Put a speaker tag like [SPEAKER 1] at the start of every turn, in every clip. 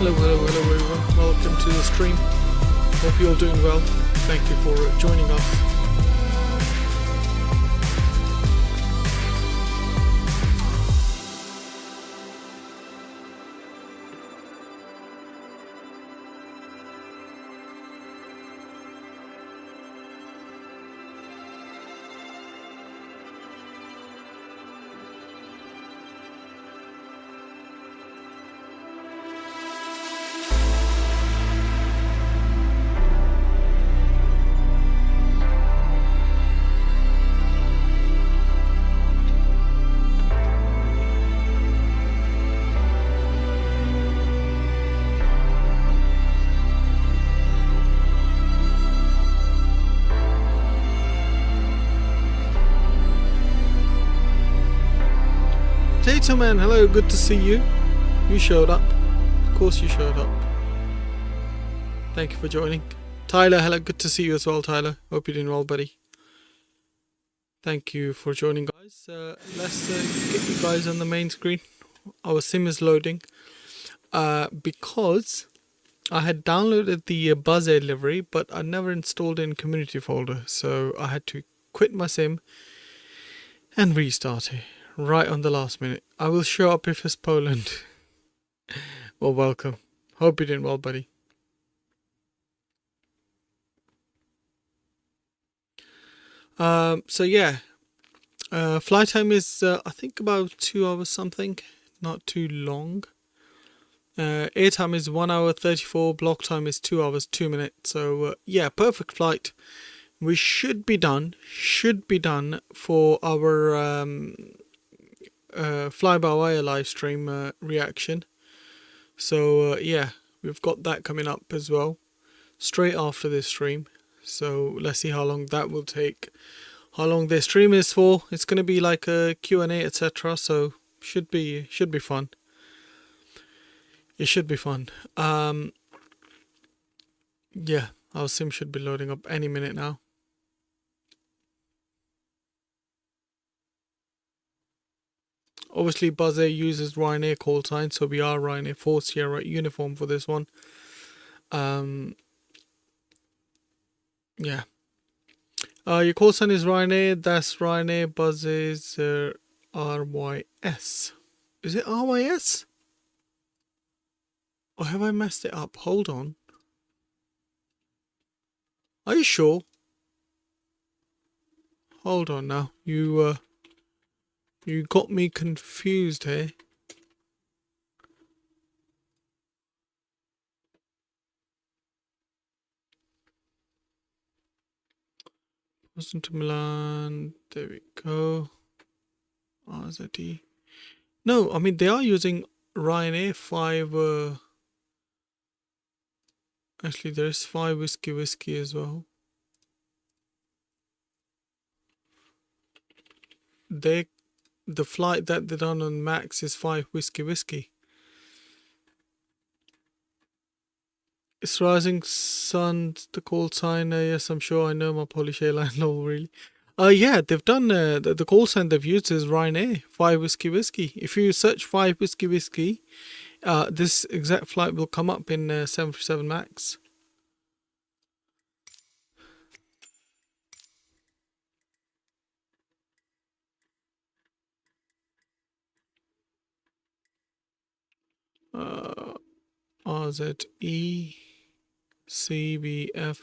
[SPEAKER 1] Hello everyone, welcome to the stream. Hope you're all doing well. Thank you for joining us. Man, hello, good to see you. You showed up. Of course you showed up. Thank you for joining. Tyler, hello, good to see you as well, Tyler. Hope you're doing well, buddy. Thank you for joining, guys. Let's get you guys on the main screen. Our sim is loading. Because I had downloaded the Buzz Air livery, but I never installed it in community folder. So I had to quit my sim and restart it. Right on the last minute. I will show up if it's Poland. Well, welcome. Hope you're doing well, buddy. So yeah, flight time is I think about 2 hours something, not too long. Air time is 1 hour 34. Block time is 2 hours 2 minutes. So yeah, perfect flight. We should be done. For our fly-by-wire live stream reaction. So yeah, we've got that coming up as well straight after this stream. So let's see how long that will take, how long this stream is for. It's going to be like a Q&A, etc. So should be fun. It should be fun. Yeah, our sim should be loading up any minute now. Obviously, Buzz Air uses Ryanair call sign, so we are Ryanair 4 Sierra uniform for this one. Yeah. Your call sign is Ryanair. That's Ryanair. Buzz is RYS. Is it RYS? Or have I messed it up? Hold on. Are you sure? Hold on now. You got me confused here. Poznan to Milan. There we go. RZD. No, I mean they are using Ryanair 5. Actually, there's 5 whiskey as well. The flight that they done on Max is 5 whiskey. It's Rising Sun, the call sign. Yes, I'm sure I know my Polish airline law really. Yeah, they've done the call sign they've used is Ryanair 5 whiskey. If you search 5 whiskey, this exact flight will come up in 737 Max. RZE CBF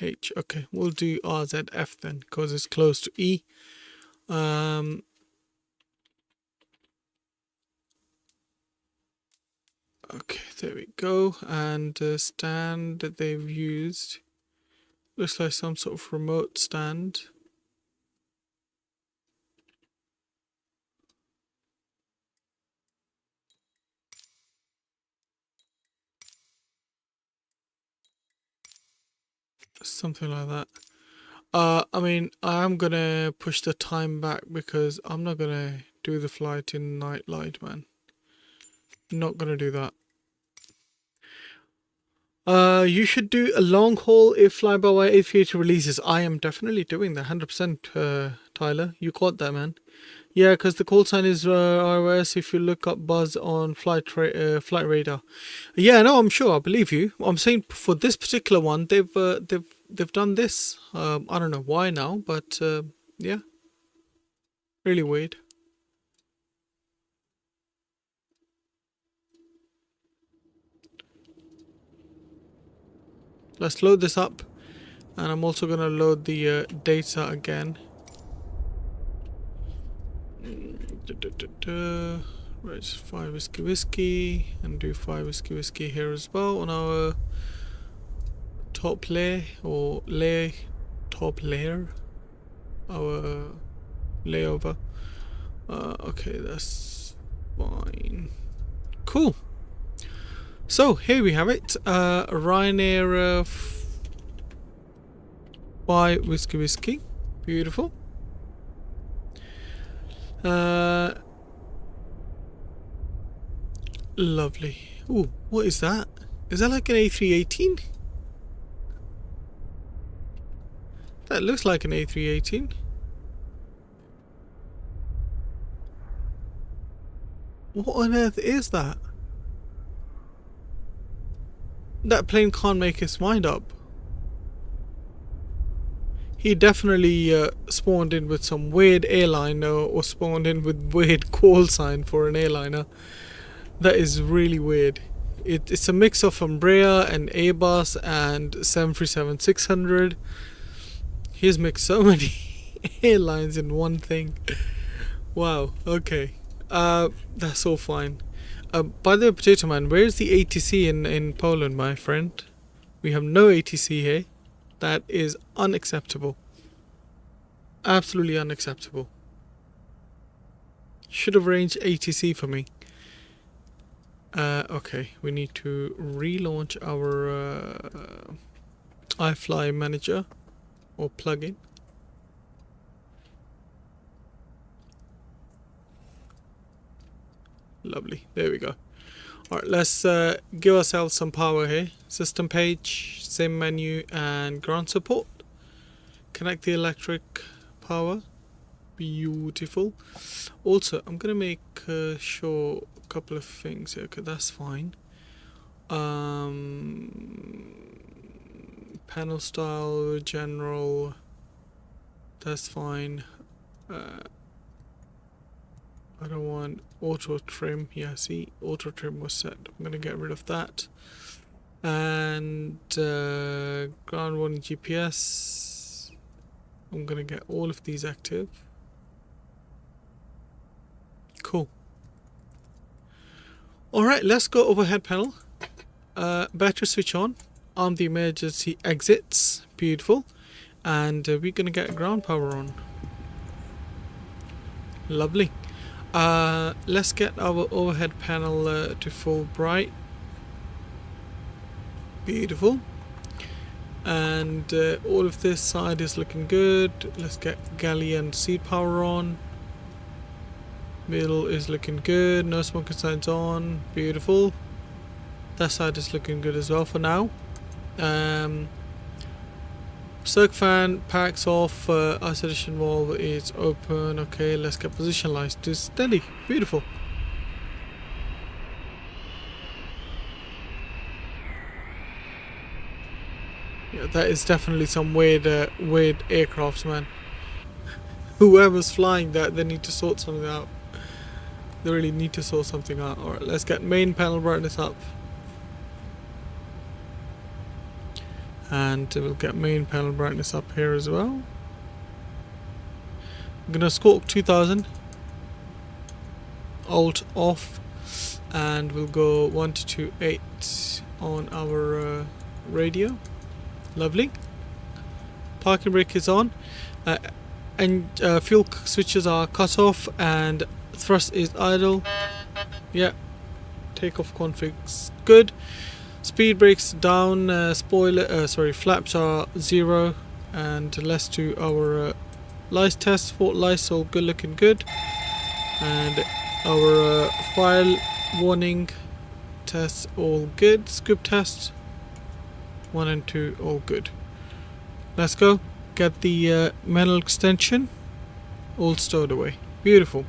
[SPEAKER 1] H. Okay, we'll do RZF then because it's close to E. Okay, there we go. And the stand that they've used looks like some sort of remote stand. Something like that. I mean, I am gonna push the time back because I'm not gonna do the flight in night light, man. Not gonna do that. You should do a long haul if fly-by-wire aviator releases. I am definitely doing that, 100%. Tyler, you caught that, man. Yeah, because the call sign is ROS. If you look up Buzz on flight radar, yeah, no, I'm sure. I believe you. I'm saying for this particular one, they've done this. I don't know why now, but yeah, really weird. Let's load this up, and I'm also gonna load the data again. Right, 5 whiskey whiskey, and do 5 whiskey whiskey here as well on our top layer, or top layer, our layover. Okay, that's fine. Cool. So here we have it. Ryanair 5 whiskey whiskey. Beautiful. Lovely. Ooh, what is that? Is that like an A318? That looks like an A318. What on earth is that? That plane can't make his mind up. He definitely spawned in with some weird airliner, or spawned in with weird call sign for an airliner. That is really weird. It's a mix of Embraer and Airbus and 737-600. He's mixed so many airlines in one thing. Wow, okay. That's all fine. By the way, Potato Man, where's the ATC in Poland, my friend? We have no ATC here. That is unacceptable. Absolutely unacceptable. Should have arranged ATC for me. Okay, we need to relaunch our iFly manager or plugin. Lovely, there we go. Alright, let's give ourselves some power here. System page, sim menu, and ground support. Connect the electric power. Beautiful. Also, I'm gonna make sure a couple of things here. Okay, that's fine. Panel style, general, that's fine. I don't want auto trim. Yeah, see, auto trim was set. I'm gonna get rid of that. And ground warning GPS. I'm gonna get all of these active. Cool. Alright, let's go overhead panel. Battery switch on. Arm the emergency exits. Beautiful. And we're gonna get ground power on. Lovely. Let's get our overhead panel to full bright. Beautiful. And all of this side is looking good. Let's get galley and seat power on. Middle is looking good. No smoking signs on. Beautiful. That side is looking good as well for now. Circ fan packs off. Isolation valve is open. Okay, let's get position lights to steady. Beautiful. Yeah, that is definitely some weird aircrafts, man. Whoever's flying that, they need to sort something out. They really need to sort something out. Alright, let's get main panel brightness up. And we'll get main panel brightness up here as well. I'm gonna squawk 2000. Alt off. And we'll go 1228 on our radio. Lovely. Parking brake is on. And fuel switches are cut off, and thrust is idle. Yeah. Takeoff config's good. Speed brakes down. Flaps are 0. And let's do our lice test. Fault lice all good, looking good. And our file warning tests all good. Scoop test 1 and 2 all good. Let's go. Get the metal extension all stowed away. Beautiful.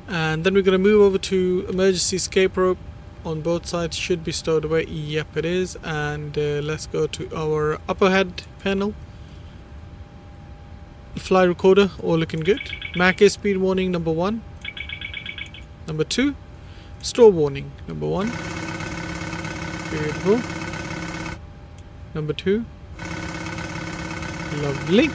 [SPEAKER 1] And then we're going to move over to emergency escape rope. On both sides should be stowed away. Yep, it is. And let's go to our upper head panel. Fly recorder, all looking good. Mach airspeed warning number 1. Number 2, store warning number 1. Beautiful. Number 2. Lovely.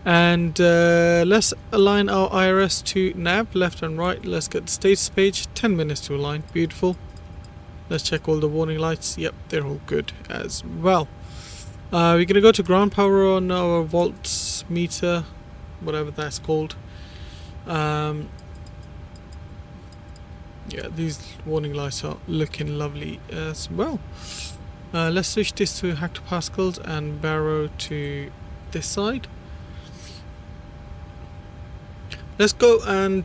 [SPEAKER 1] And let's align our IRS to nav, left and right. Let's get the status page. 10 minutes to align. Beautiful. Let's check all the warning lights. Yep, they're all good as well. We're going to go to ground power on our volts meter, whatever that's called. Yeah, these warning lights are looking lovely as well. Let's switch this to hectopascals and baro to this side. Let's go and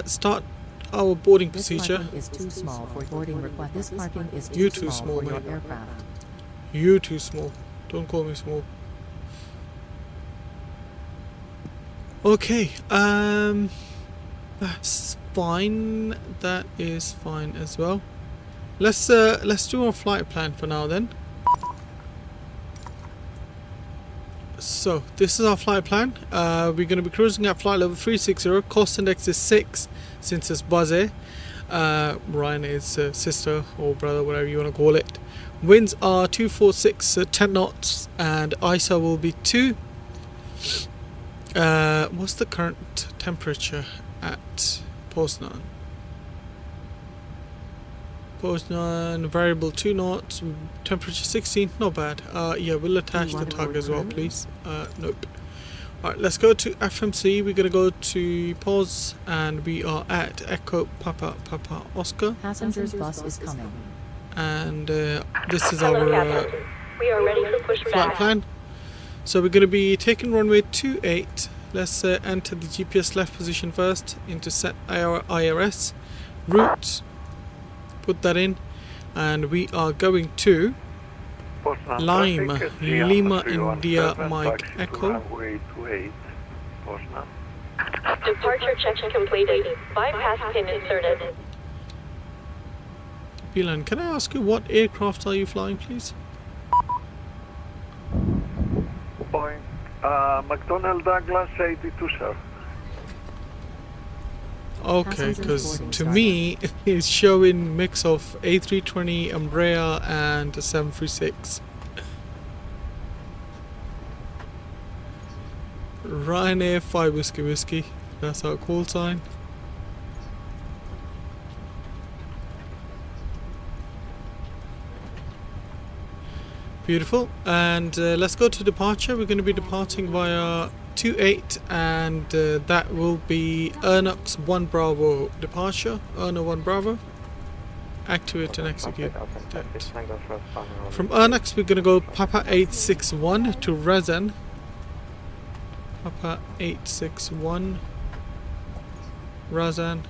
[SPEAKER 1] start our boarding procedure.
[SPEAKER 2] This parking is too small for boarding request. This parking is too
[SPEAKER 1] You're too
[SPEAKER 2] small
[SPEAKER 1] small,
[SPEAKER 2] for your
[SPEAKER 1] mate.
[SPEAKER 2] aircraft.
[SPEAKER 1] You're too small. Don't call me small. Okay, that's fine. That is fine as well. Let's do our flight plan for now then. So this is our flight plan. We're going to be cruising at flight level 360. Cost index is 6 since it's buzz air. Ryan is sister or brother, whatever you want to call it. Winds are 246, 10 knots, and ISO will be 2. What's the current temperature at Poznan? Poznan variable 2 knots, temperature 16, not bad. Yeah, we'll attach the tug as well, please. Nope. Alright, let's go to FMC. We're gonna go to pause, and we are at Echo Papa Oscar.
[SPEAKER 2] Passengers bus is coming.
[SPEAKER 1] And this is our
[SPEAKER 3] we are ready for
[SPEAKER 1] flight
[SPEAKER 3] pushback.
[SPEAKER 1] plan. So we're gonna be taking runway 28. Let's enter the GPS left position first into set our IRS route. Put that in, and we are going to Lima, Lima India Mike Echo.
[SPEAKER 3] Departure check completed. Bypass pin inserted.
[SPEAKER 1] Milan, can I ask you what aircraft are you flying, please?
[SPEAKER 4] Boeing, McDonnell Douglas 82, sir.
[SPEAKER 1] Okay, because to me it's showing mix of A320, Embraer, and 736. Ryanair 5 Whiskey. That's our call sign. Beautiful. And let's go to departure. We're going to be departing via 28, and that will be Ernox 1 Bravo departure. Erno 1 Bravo. Activate and execute that. From Ernox we're going to go Papa 861 to Rezan. Papa 861 Razan.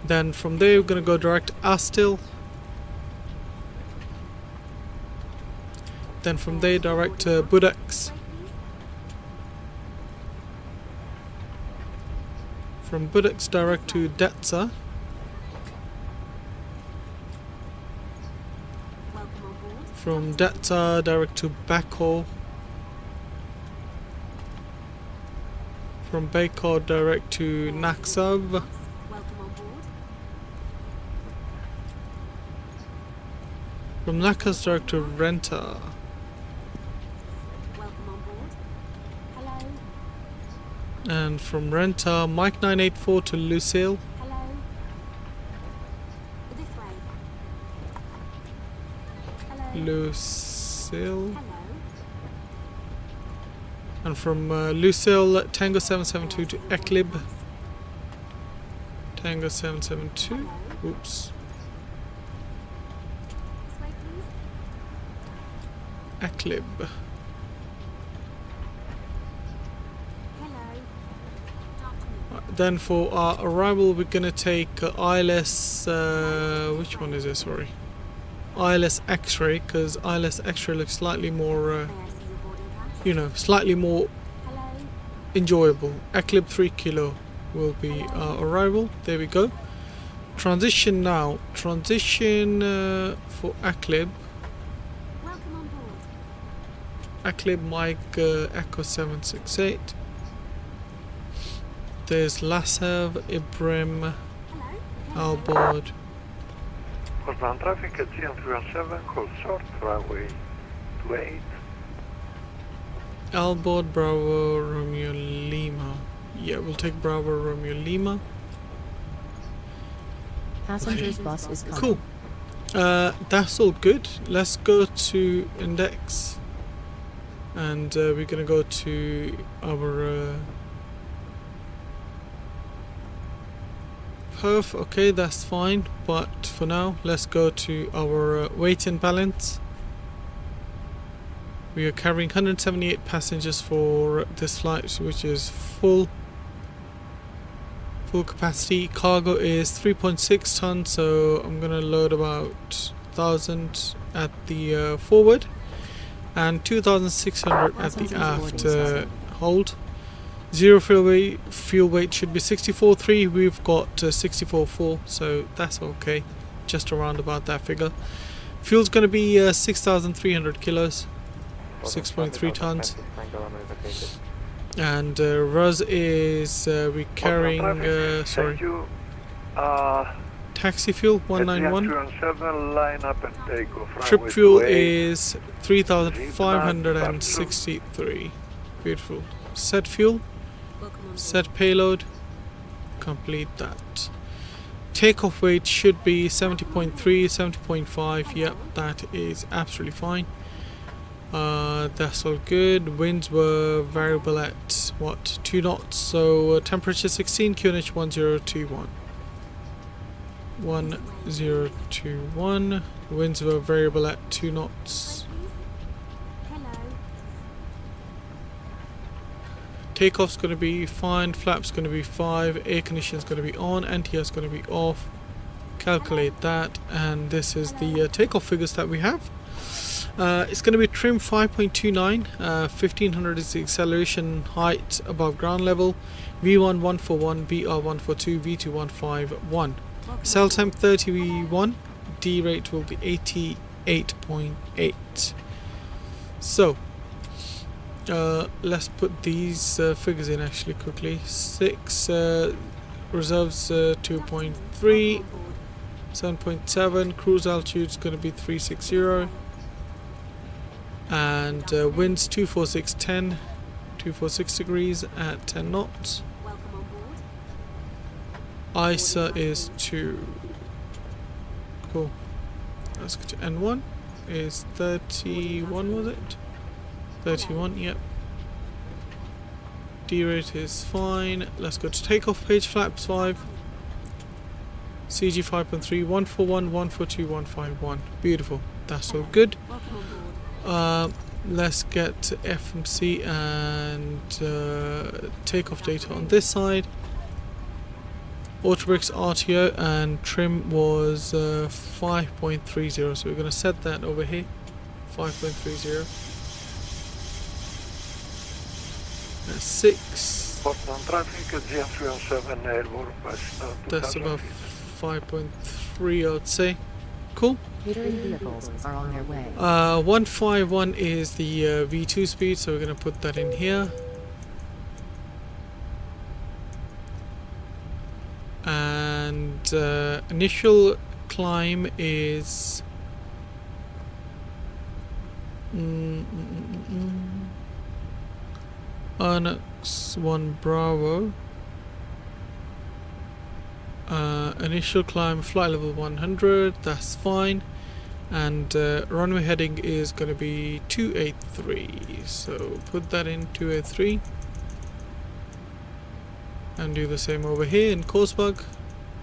[SPEAKER 1] Then from there we're going to go direct Astil. Then from there direct to Budax. From Budax direct to Detza. From Detza direct to Bako. From Bako direct to Naksav. From Nakas direct to Renta. And from Renta, Mike 984 to Lucille. Lucille. And from Lucille, Tango 772 to Eclib. Tango 772. Oops. Eclib. Then for our arrival we're gonna take ILS, which one is it, sorry? ILS X-ray, because ILS X-ray looks slightly more you know, slightly more enjoyable. Eclib 3 kilo will be our arrival. There we go. Transition now. Transition for Eclib. Eclib Mike Echo 768. There's Lassev, Ibrahim, Albord.
[SPEAKER 4] Poznan traffic at GM317, hold short, runway 28.
[SPEAKER 1] Albord, Bravo, Romeo, Lima. Yeah, we'll take Bravo, Romeo, Lima.
[SPEAKER 2] Passengers bus is coming.
[SPEAKER 1] Cool. That's all good. Let's go to index. And we're gonna go to our perf. Okay, that's fine. But for now, let's go to our weight and balance. We are carrying 178 passengers for this flight, which is full capacity. Cargo is 3.6 tons, so I'm gonna load about 1,000 at the forward and 2,600 at the aft hold. Zero fuel weight should be 64.3. We've got 64.4, so that's okay, just around about that figure. Fuel's gonna be 6,300 kilos, 6.3 tons. And Ruz is we're carrying taxi fuel 191.
[SPEAKER 4] Line up and take off.
[SPEAKER 1] Trip fuel is 3,563. Beautiful. Set fuel, set payload, complete that. Takeoff weight should be 70.3, 70.5. Yep, that is absolutely fine. That's all good. Winds were variable at what, 2 knots, so temperature 16, QNH 1021. 1021. Winds were variable at 2 knots. Takeoff's going to be fine, flaps going to be 5, air conditioning's going to be on, NTS going to be off. Calculate that, and this is the takeoff figures that we have. It's going to be trim 5.29, 1500 is the acceleration height above ground level, V1 141, VR 142, V2 151. Cell temp 30V1, D rate will be 88.8. So, let's put these figures in actually quickly. 6 reserves 2.3, 7.7, cruise altitude is going to be 360. And winds 246 degrees at 10 knots. ISA is 2. Cool. Let's go to N1. Is 31, was it? 31, yep. D rate is fine. Let's go to takeoff page, flaps 5. CG 5.3, 141, 142, 151. Beautiful. That's all good. Let's get FMC and takeoff data on this side. Autobricks RTO and trim was 5.30, so we're going to set that over here. 5.30. That's 6.
[SPEAKER 4] Poznan traffic at GM317 airborne passenger.
[SPEAKER 1] That's about 5.3, I would say. Cool.
[SPEAKER 2] Catering vehicles are on their way.
[SPEAKER 1] 151 is the V2 speed, so we're going to put that in here. And initial climb is Onyx 1 Bravo. Initial climb flight level 100, that's fine. And runway heading is going to be 283, so put that in 283. And do the same over here in course bug,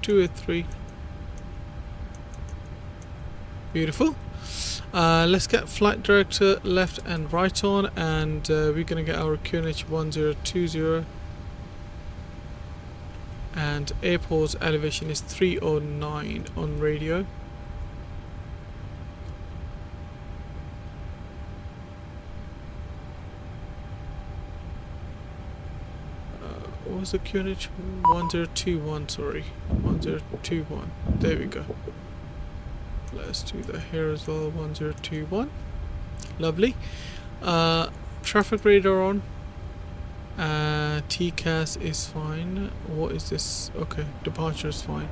[SPEAKER 1] 283. Beautiful. Let's get flight director left and right on, and we're going to get our QNH 1020. And airport's elevation is 309 on radio. what was the QNH? 1021, sorry. 1021. There we go. Let's do that here as well. 1021. Lovely. Traffic radar on. TCAS is fine. What is this? Okay, departure is fine.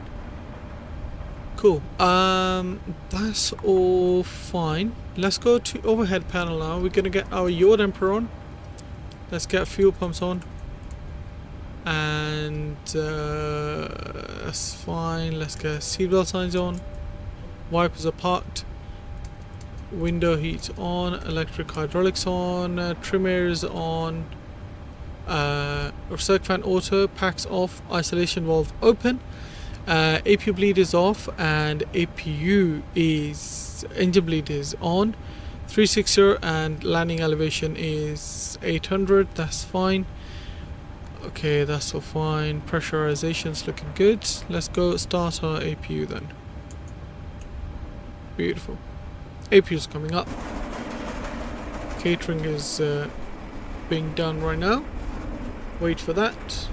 [SPEAKER 1] Cool. That's all fine. Let's go to overhead panel now. We're gonna get our yaw damper on. Let's get fuel pumps on. And that's fine. Let's get seatbelt signs on. Wipers are parked. Window heat on. Electric hydraulics on. Trim air is on. Circ fan auto. Packs off. Isolation valve open. APU bleed is off, and APU is engine bleed is on. 360 and landing elevation is 800. That's fine. Okay, that's all fine. Pressurization's looking good. Let's go start our APU then. Beautiful. APU's coming up. Catering is being done right now. Wait for that.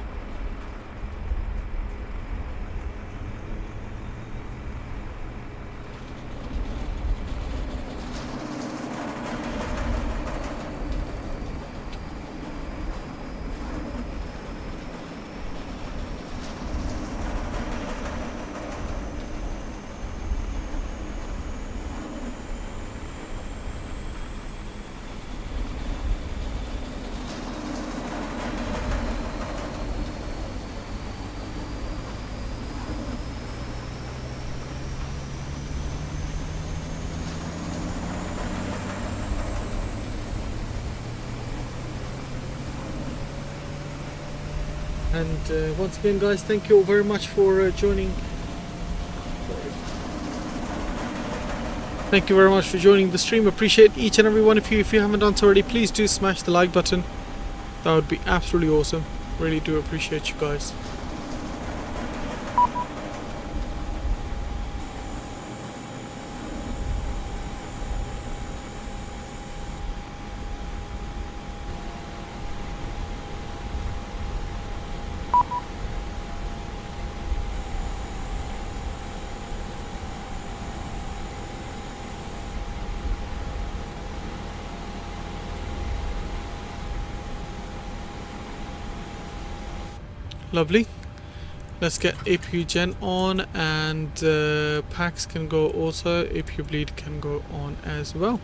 [SPEAKER 1] And once again, guys, thank you all very much for joining. Thank you very much for joining the stream. Appreciate each and every one of you. If you haven't done so already, please do smash the like button. That would be absolutely awesome. Really do appreciate you guys. Lovely. Let's get APU gen on, and packs can go also. APU bleed can go on as well.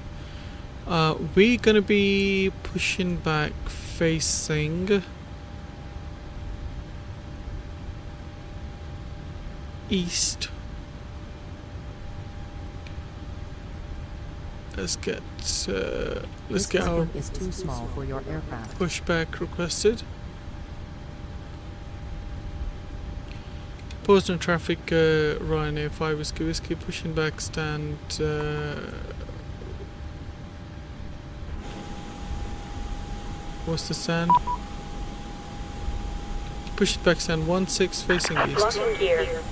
[SPEAKER 1] We're gonna be pushing back facing east. Let's get our
[SPEAKER 2] is too small for your aircraft.
[SPEAKER 1] pushback requested. Poznan traffic, Ryanair 5 Whiskey pushing back stand. What's the stand? Push it back stand 16 facing east.
[SPEAKER 3] Locking gear.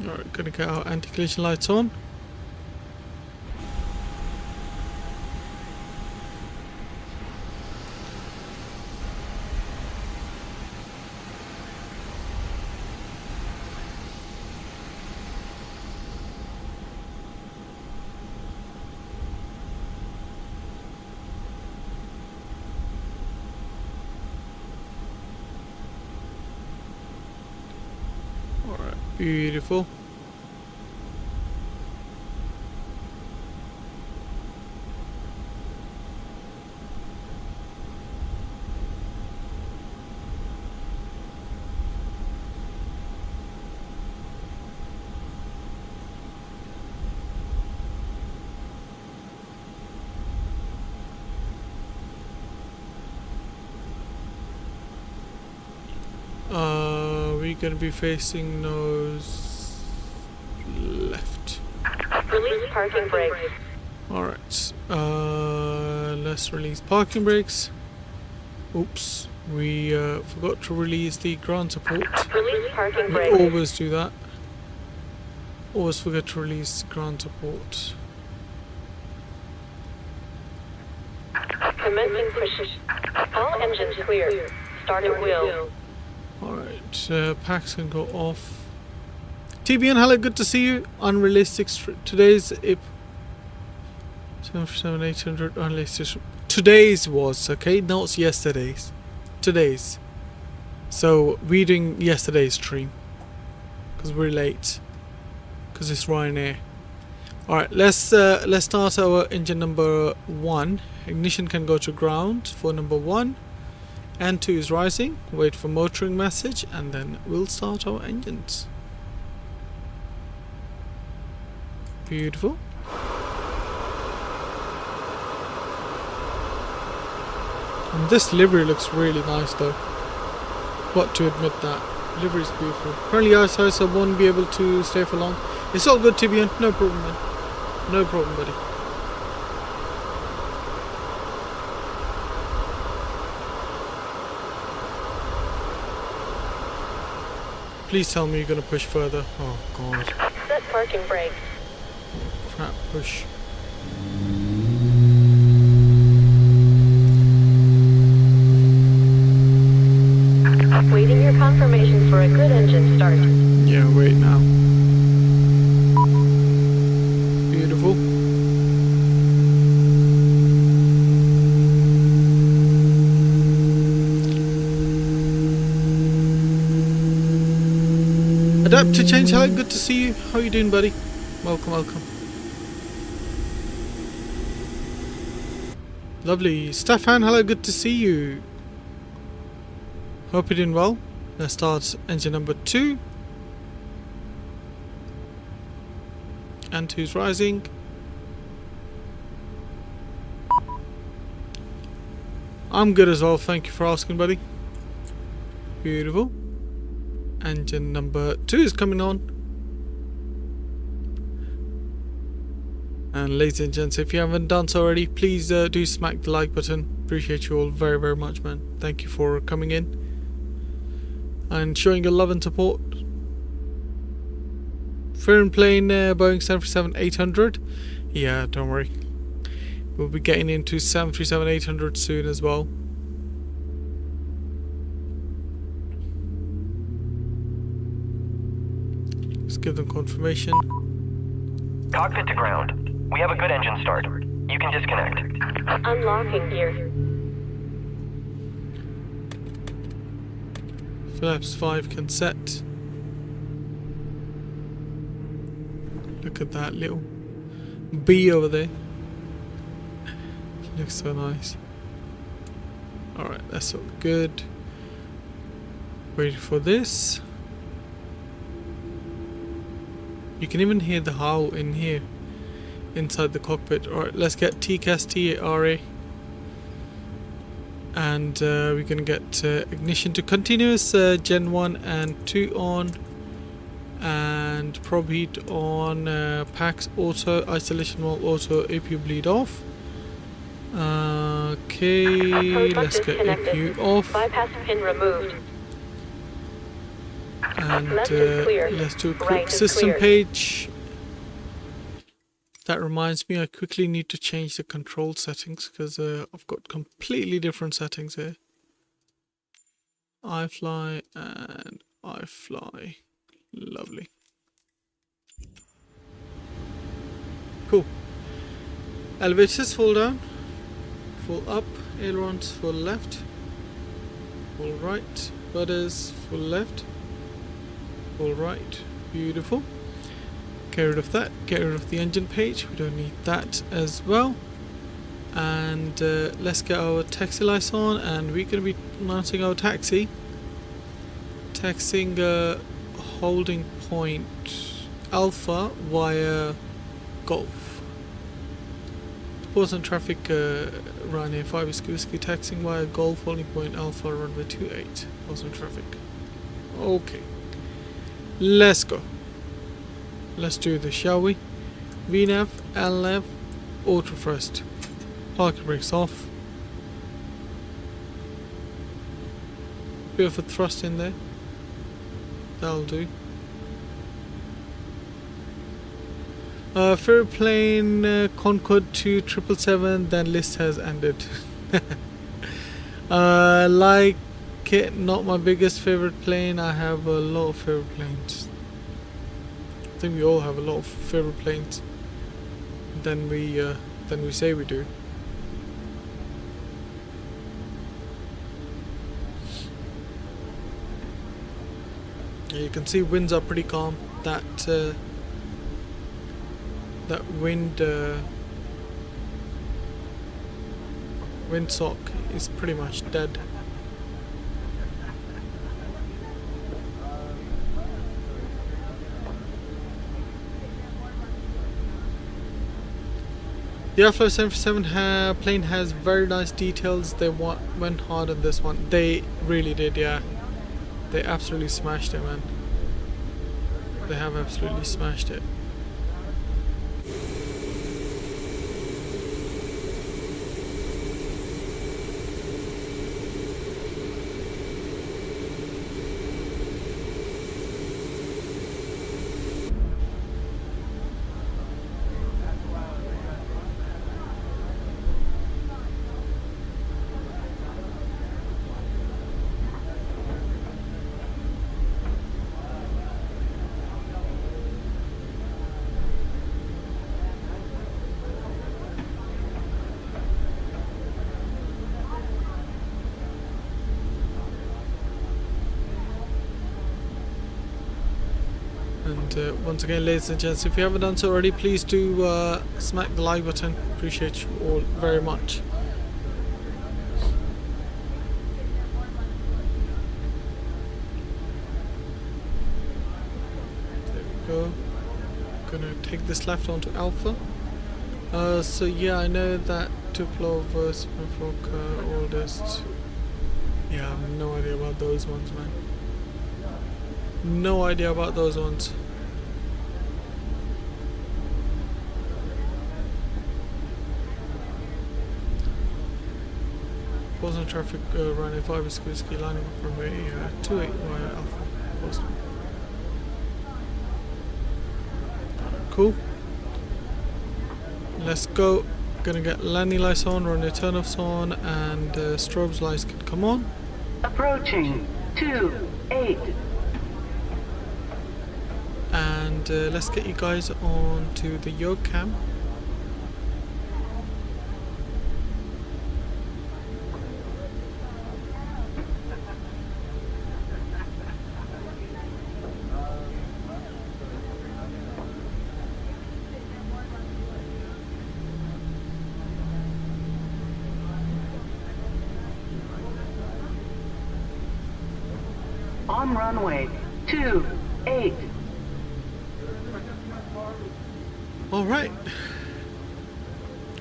[SPEAKER 1] Alright, gonna get our anti-collision lights on. Beautiful. We're going to be facing nose left.
[SPEAKER 3] Release parking brakes.
[SPEAKER 1] Alright, let's release parking brakes. Oops, we forgot to release the ground support.
[SPEAKER 3] Release parking
[SPEAKER 1] We
[SPEAKER 3] brakes.
[SPEAKER 1] always do that. Always forget to release ground support.
[SPEAKER 3] Commencing push. All engines clear. Start at wheel.
[SPEAKER 1] Alright, packs can go off. TBN, hello, good to see you. Unrealistic. Today's IP 737-800 unrealistic. Today's was, okay? Not yesterday's. Today's. So, we're doing yesterday's stream. Because we're late. Because it's Ryanair. Alright, let's start our engine number 1. Ignition can go to ground for number 1. And 2 is rising. Wait for motoring message. And then we'll start our engines. Beautiful. And this livery looks really nice though. Got to admit that. Livery is beautiful. Apparently I won't be able to stay for long. It's all good, TBN. No problem, man. No problem, buddy. Please tell me you're going to push further. Oh, God.
[SPEAKER 3] Set parking brakes.
[SPEAKER 1] Crap, push.
[SPEAKER 3] Waiting your confirmation for a good engine start.
[SPEAKER 1] Yeah, wait now. Beautiful. Adapt to change. Hello, good to see you. How are you doing, buddy? Welcome, welcome. Lovely. Stefan, hello, good to see you. Hope you're doing well. Let's start engine number 2. And 2's rising. I'm good as well, thank you for asking, buddy. Beautiful. Engine number 2 is coming on. And ladies and gents, if you haven't done so already, please do smack the like button. Appreciate you all very, very much, man. Thank you for coming in and showing your love and support. Fair and plain Boeing 737-800. Yeah, don't worry. We'll be getting into 737-800 soon as well. Let's give them confirmation.
[SPEAKER 5] Cockpit to ground. We have a good engine start. You can disconnect.
[SPEAKER 3] Unlocking gear.
[SPEAKER 1] Flaps 5 can set. Look at that little bee over there. Looks so nice. Alright, that's all good. Waiting for this. You can even hear the howl in here, inside the cockpit. Alright, let's get TCAS TRA. And we're going to get ignition to continuous, Gen 1 and 2 on. And probe heat on, packs auto, isolation wall auto, APU bleed off. Okay, let's get APU off.
[SPEAKER 3] Bypass pin removed.
[SPEAKER 1] And
[SPEAKER 3] Left is clear.
[SPEAKER 1] let's do a quick
[SPEAKER 3] Right is
[SPEAKER 1] system
[SPEAKER 3] clear.
[SPEAKER 1] page. That reminds me, I quickly need to change the control settings because I've got completely different settings here. iFly and iFly. Lovely. Cool. Elevators full down, full up, ailerons full left, full right, rudders full left, full right. Beautiful. Get rid of that. Get rid of the engine page. We don't need that as well. And let's get our taxi lights on, and we're going to be mounting our taxi. Taxiing holding point Alpha via Golf. Poznan traffic Ryanair 5 whiskey taxiing via Golf holding point Alpha runway 28. Poznan traffic. Okay. Let's go. Let's do this, shall we? VNAV, LNAV, auto first. Parking brakes off. Bit of a thrust in there. That'll do. Favorite plane, Concorde 2 777, then list has ended. Like it, not my biggest favorite plane. I have a lot of favorite planes. I think we all have a lot of favorite planes than we say we do. Yeah, you can see winds are pretty calm. That windsock is pretty much dead. The iFly737 plane has very nice details. They went hard on this one. They really did, yeah. They absolutely smashed it, man. They have absolutely smashed it. And once again, ladies and gents, if you haven't done so already, please do smack the like button. Appreciate you all very much. There we go. Gonna take this left onto Alpha. So yeah, I know that Tupelo versus oldest. Yeah, I have no idea about those ones, man. No idea about those ones. Poznan traffic running 5 whiskey lining up runway 28 via Alpha. Poznan. Cool. Let's go. Gonna get landing lights on, runway turn-offs on, and strobe lights can come on.
[SPEAKER 6] Approaching 28.
[SPEAKER 1] And let's get you guys on to the yoke cam.
[SPEAKER 6] On runway 28.
[SPEAKER 1] Alright.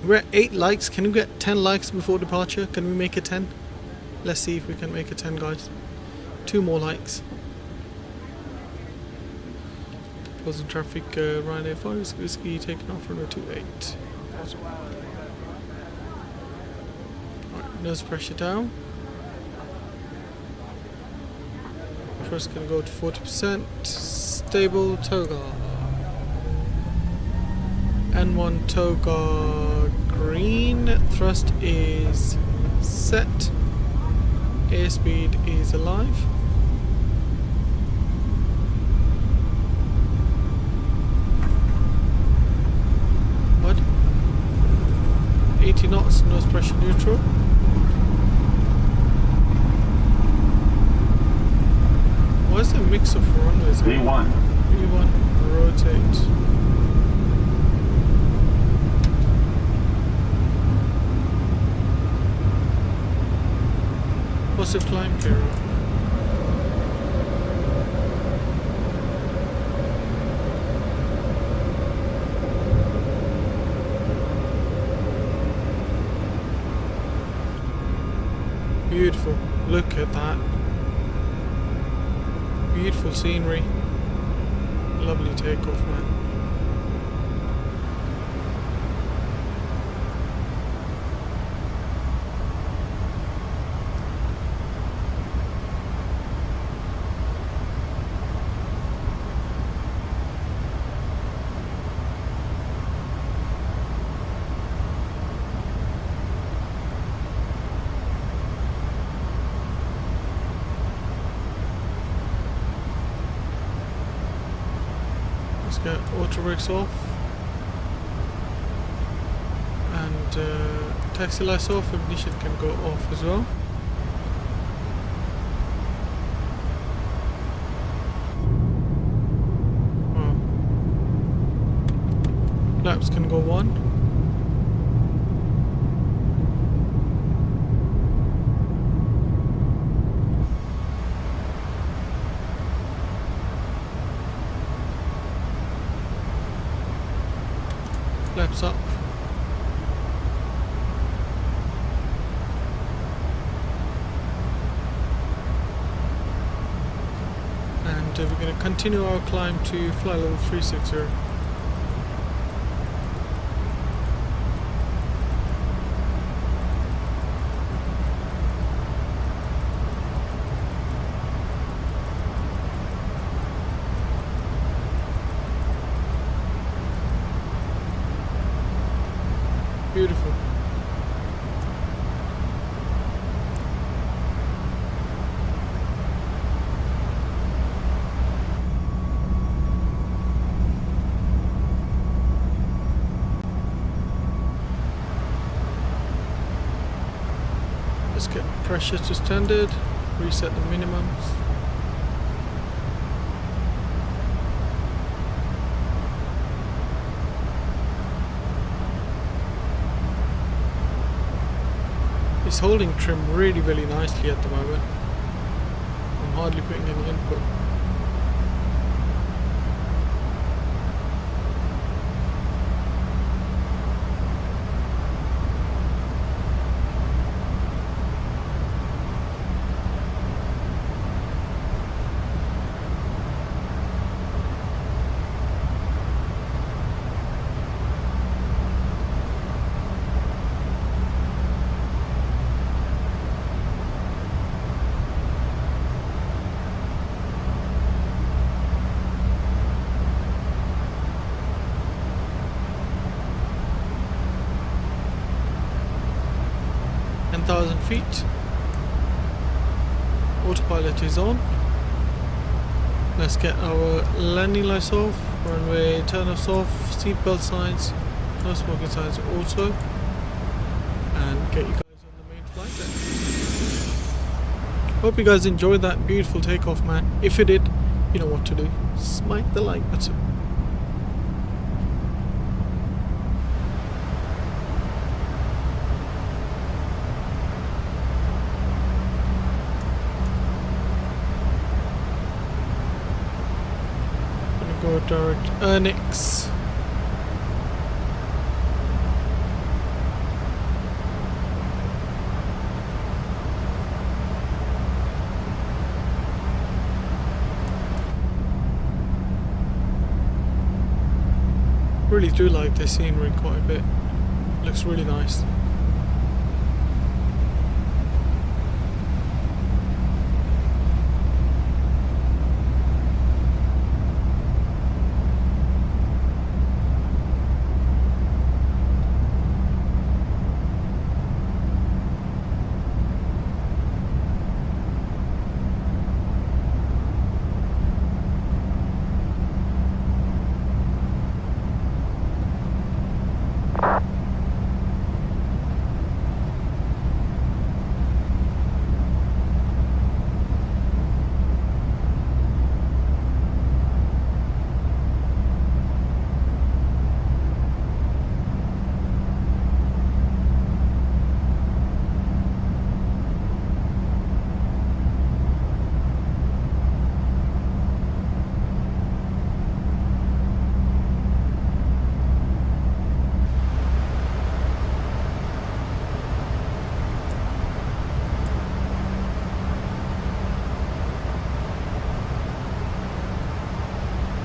[SPEAKER 1] We're at 8 likes. Can we get 10 likes before departure? Can we make it 10? Let's see if we can make it 10, guys. 2 more likes. Poznan traffic, Ryanair 5 whiskey taking off runway 28. Alright, nose pressure down. First gonna go to 40%. Stable toga. N1 toga green. Thrust is set. Airspeed is alive. What? 80 knots, nose pressure neutral. Why is there a mix of runways?
[SPEAKER 7] V1.
[SPEAKER 1] V1, rotate. Positive climb period. Beautiful. Look at that. Beautiful scenery. Lovely takeoff, man. Let's get auto brakes off. And taxi lights off, ignition can go off as well. Laps can go 1. Laps up. And we're going to continue our climb to fly level 360. Beautiful. Let's get pressure to standard, reset the minimums. It's holding trim really nicely at the moment. I'm hardly putting any input. Thousand feet. Autopilot is on. Let's get our landing lights off, runway turn-offs off, seatbelt signs, no smoking signs auto, and get you guys on the main flight then. Hope you guys enjoyed that beautiful takeoff, man. If you did, you know what to do. Smack the like button. Go direct Ernix. Really do like the scenery quite a bit. Looks really nice.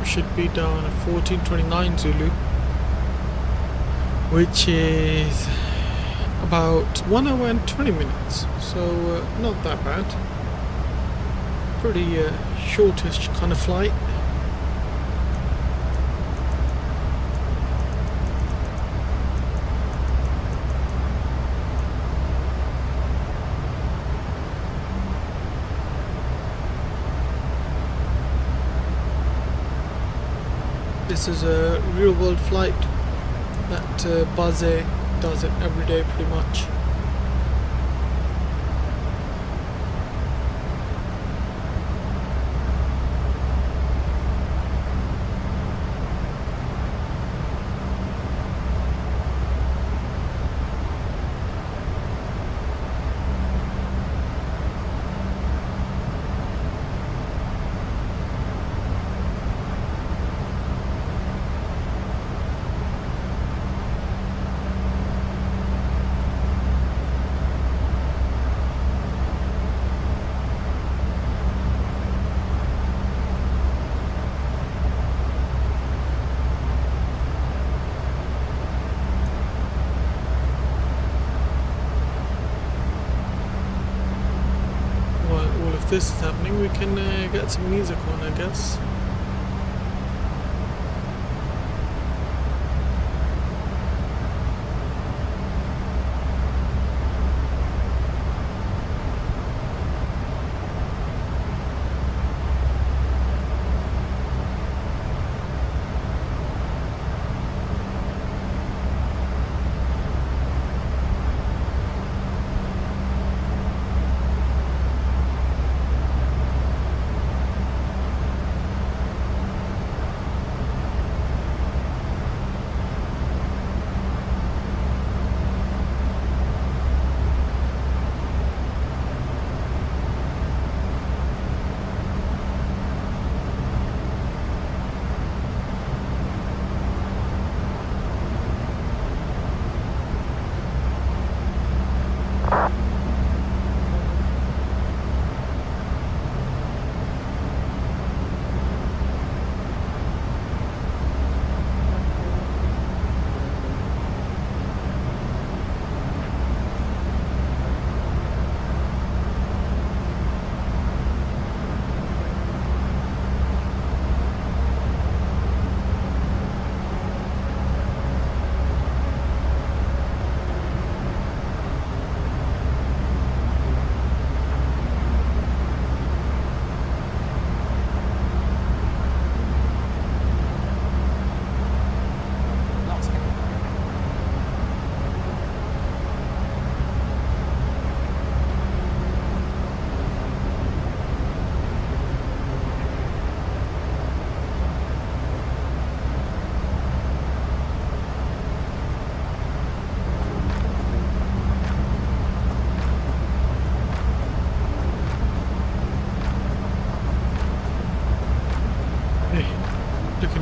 [SPEAKER 1] Should be down at 14:29 Zulu, which is about 1 hour and 20 minutes, so not that bad. Pretty shortish kind of flight. This is a real world flight that Buzz does it every day pretty much. This is happening, we can get some music on, I guess.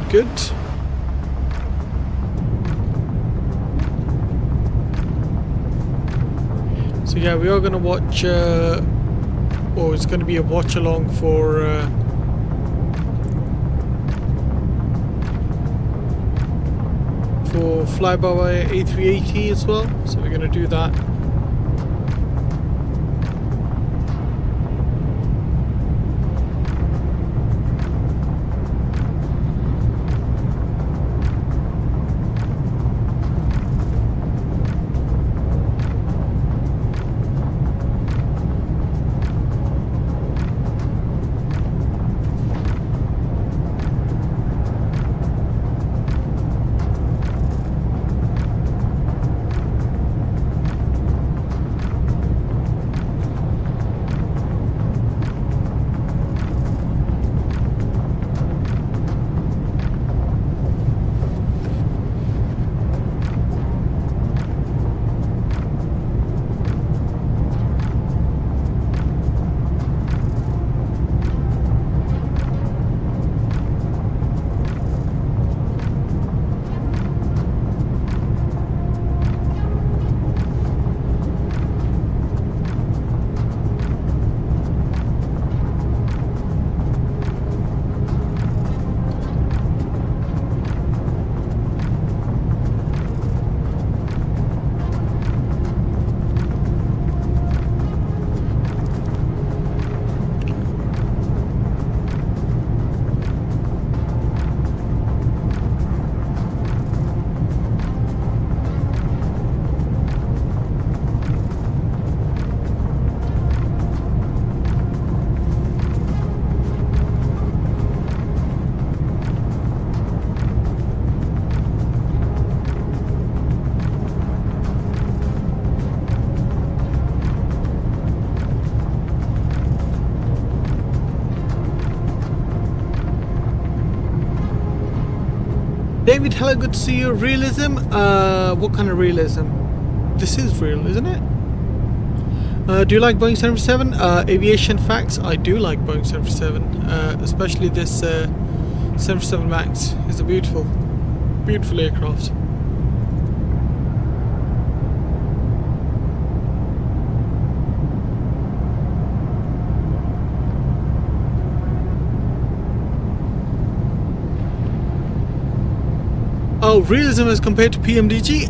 [SPEAKER 1] Good. So yeah, we are gonna watch, or it's gonna be a watch along for flyby A380 as well. So we're gonna do that. David, hello, good to see you. Realism? What kind of realism? This is real, isn't it? Do you like Boeing 737? Aviation facts, I do like Boeing 737. Especially this 737 MAX. It's a beautiful, beautiful aircraft. Oh, realism as compared to PMDG?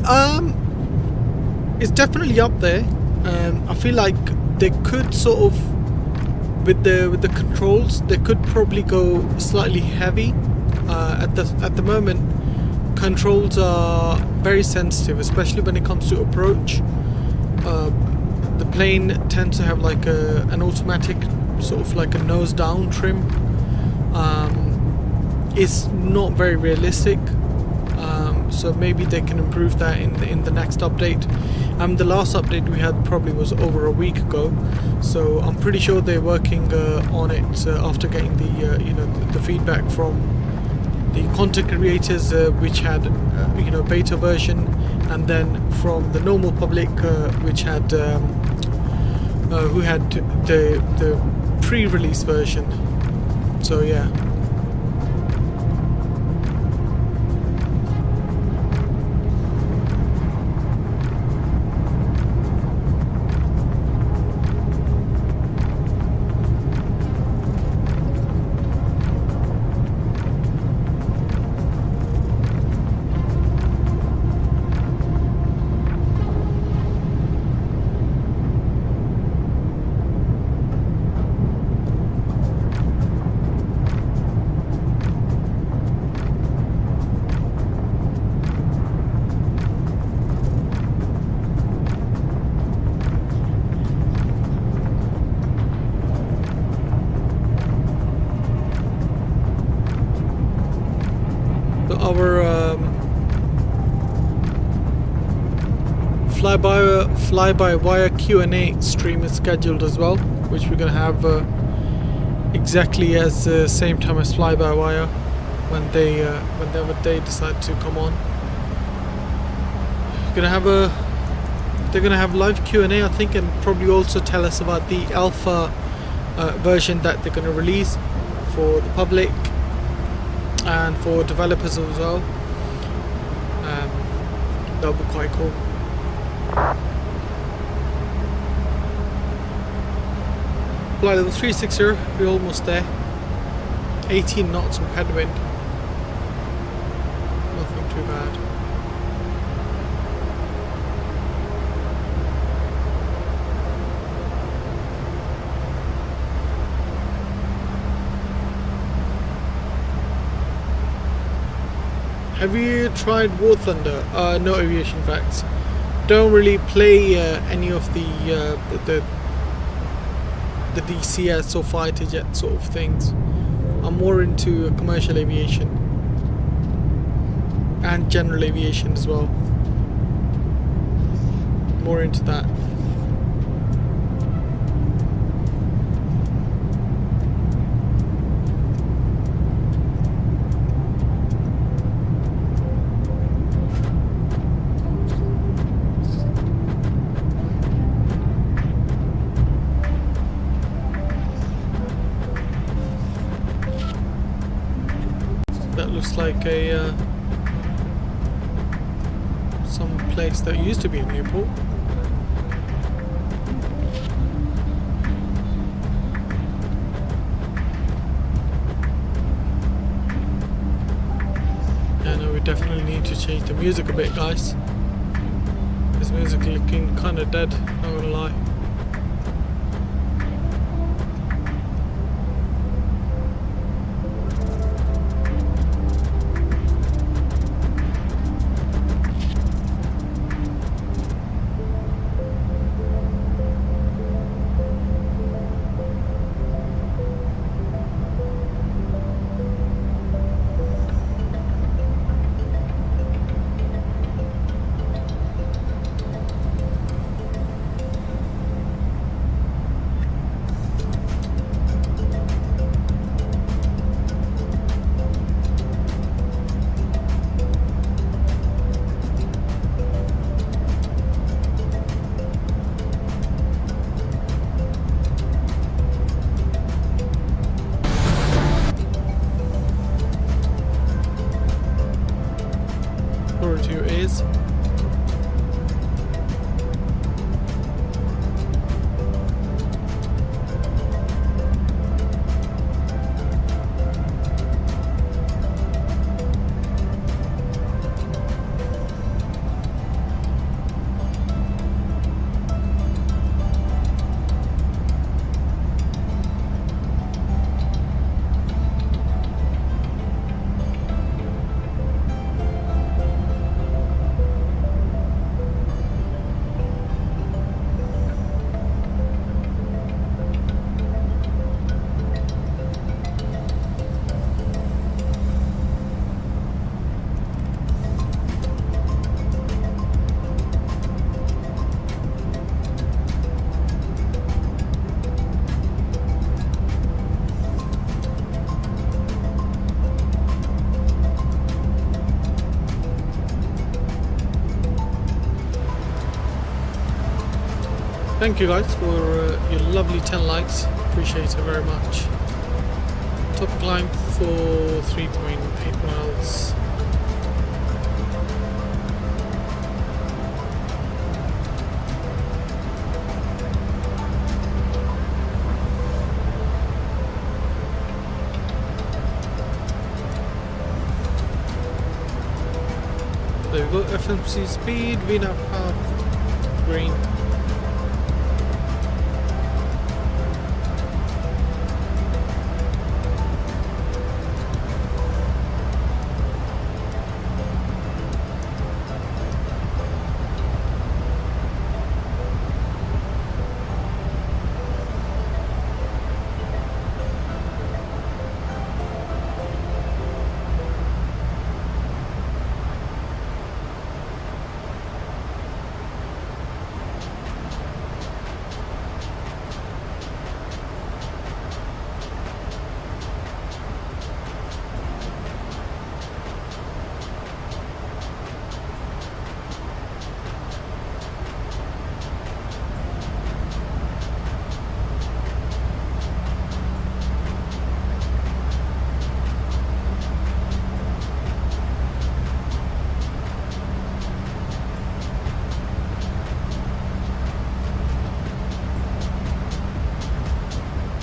[SPEAKER 1] It's definitely up there. I feel like they could sort of, with the controls, they could probably go slightly heavy. At the moment, controls are very sensitive, especially when it comes to approach. The plane tends to have like an automatic sort of like a nose down trim. It's not very realistic. So maybe they can improve that in the next update. The last update we had probably was over a week ago, so I'm pretty sure they're working on it after getting the feedback from the content creators, which had beta version, and then from the normal public, which had who had the pre-release version. So yeah. Our fly-by-wire Q&A stream is scheduled as well, which we're going to have exactly as the same time as fly-by-wire whenever they decide to come on. They're gonna have live Q&A, I think, and probably also tell us about the alpha version that they're going to release for the public and for developers as well. That'll be quite cool. Flight level 360, we're almost there. 18 knots of headwind. Nothing too bad. Have you tried War Thunder? No aviation facts. Don't really play any of the DCS or fighter jet sort of things. I'm more into commercial aviation and general aviation as well. More into that. Looks like a some place that used to be an airport. Yeah, no, we definitely need to change the music a bit, guys. This music looking kind of dead, not gonna lie. to your ears. Thank you guys for your lovely 10 likes, appreciate it very much. Top climb for 3.8 miles. There we go, FMC speed, VNAV half, green.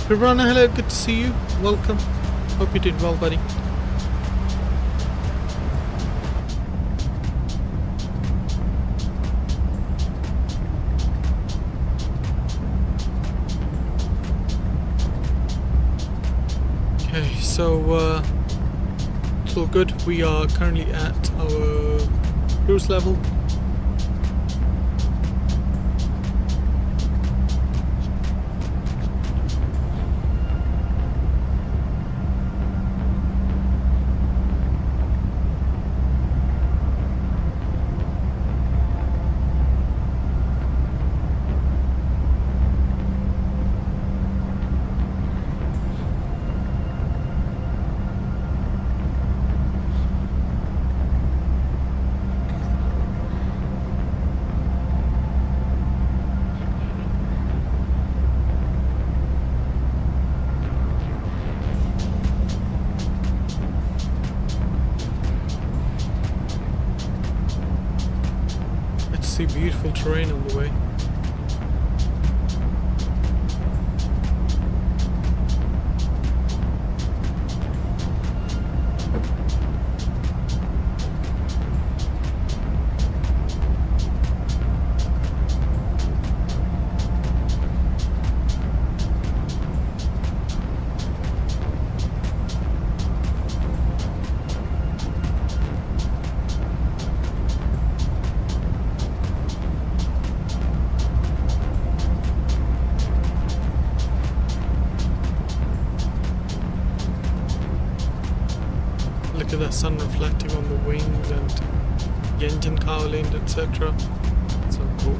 [SPEAKER 1] Rana, hello, good to see you. Welcome. Hope you're doing well, buddy. Okay, so it's all good. We are currently at our cruise level. See beautiful terrain on the way. Look at that sun reflecting on the wings and the engine cowling, etc. So cool.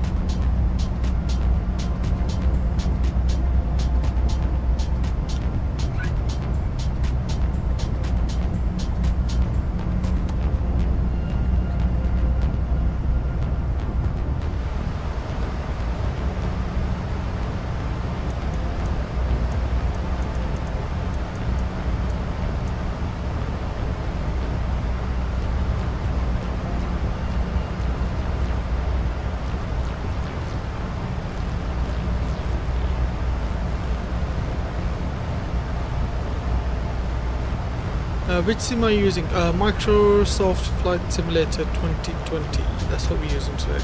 [SPEAKER 1] Which sim are you using? Microsoft Flight Simulator 2020. That's what we're using today.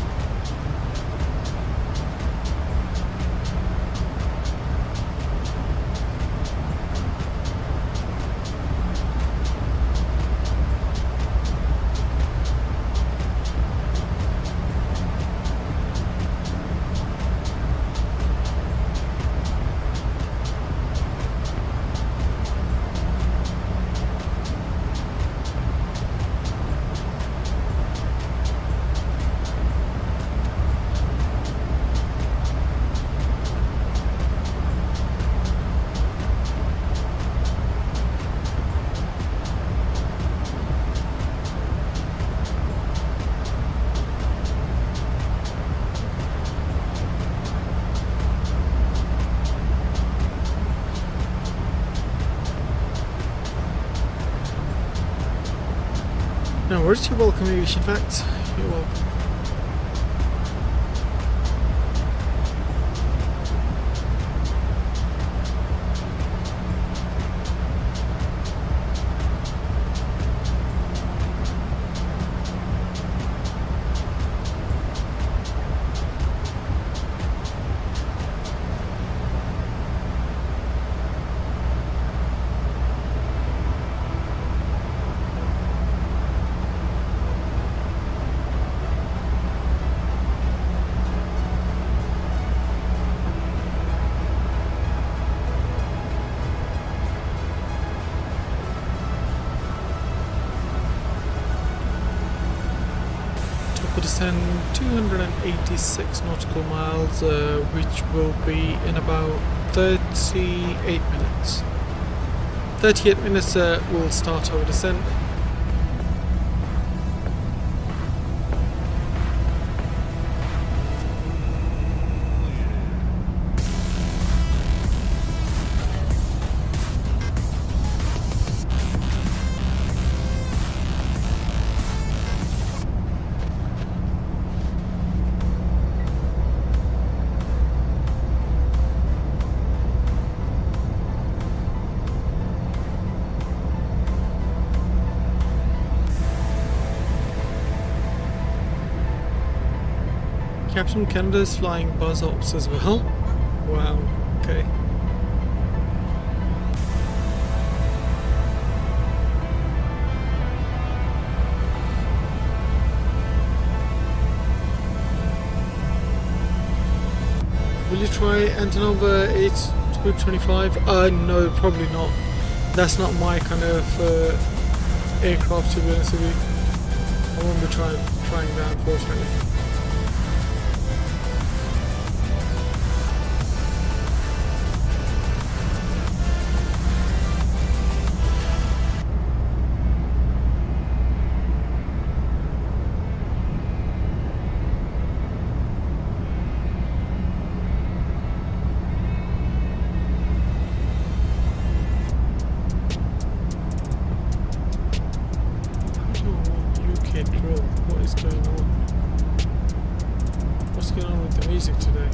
[SPEAKER 1] No worries, you're welcome, aviation facts. You're welcome. Descend 286 nautical miles, which will be in about 38 minutes. 38 minutes we'll start our descent. Captain Canada's flying buzz ops as well. Wow, okay. Will you try Antonova 825? No, probably not. That's not my kind of aircraft, to be honest with you. I won't be trying that, unfortunately. What is going on? What's going on with the music today?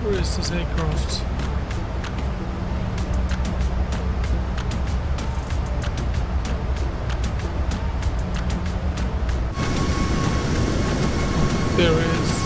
[SPEAKER 1] Where is this aircraft? There it is.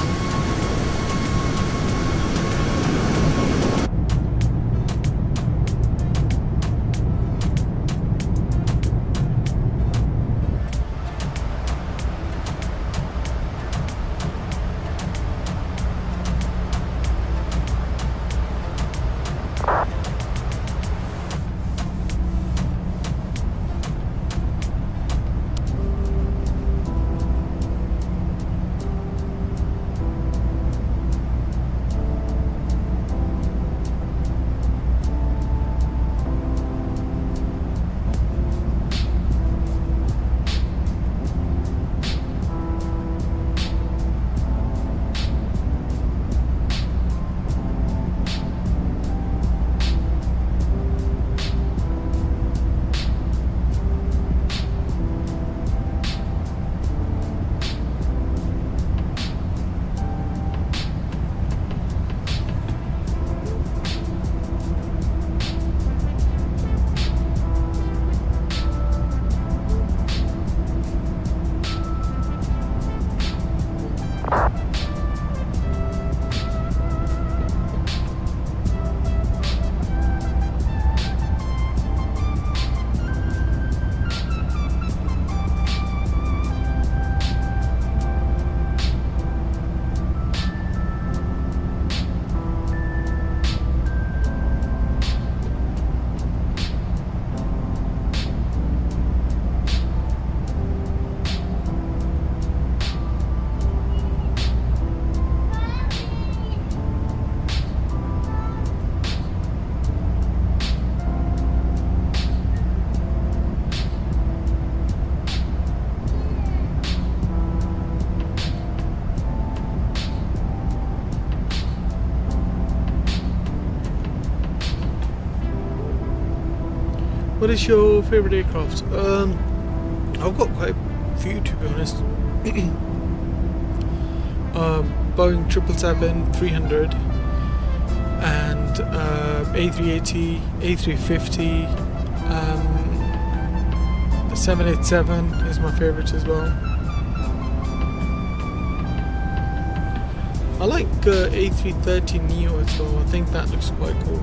[SPEAKER 1] What is your favourite aircraft? I've got quite a few, to be honest. Boeing 777-300 and A380, A350, the 787 is my favourite as well. I like A330neo as well. I think that looks quite cool.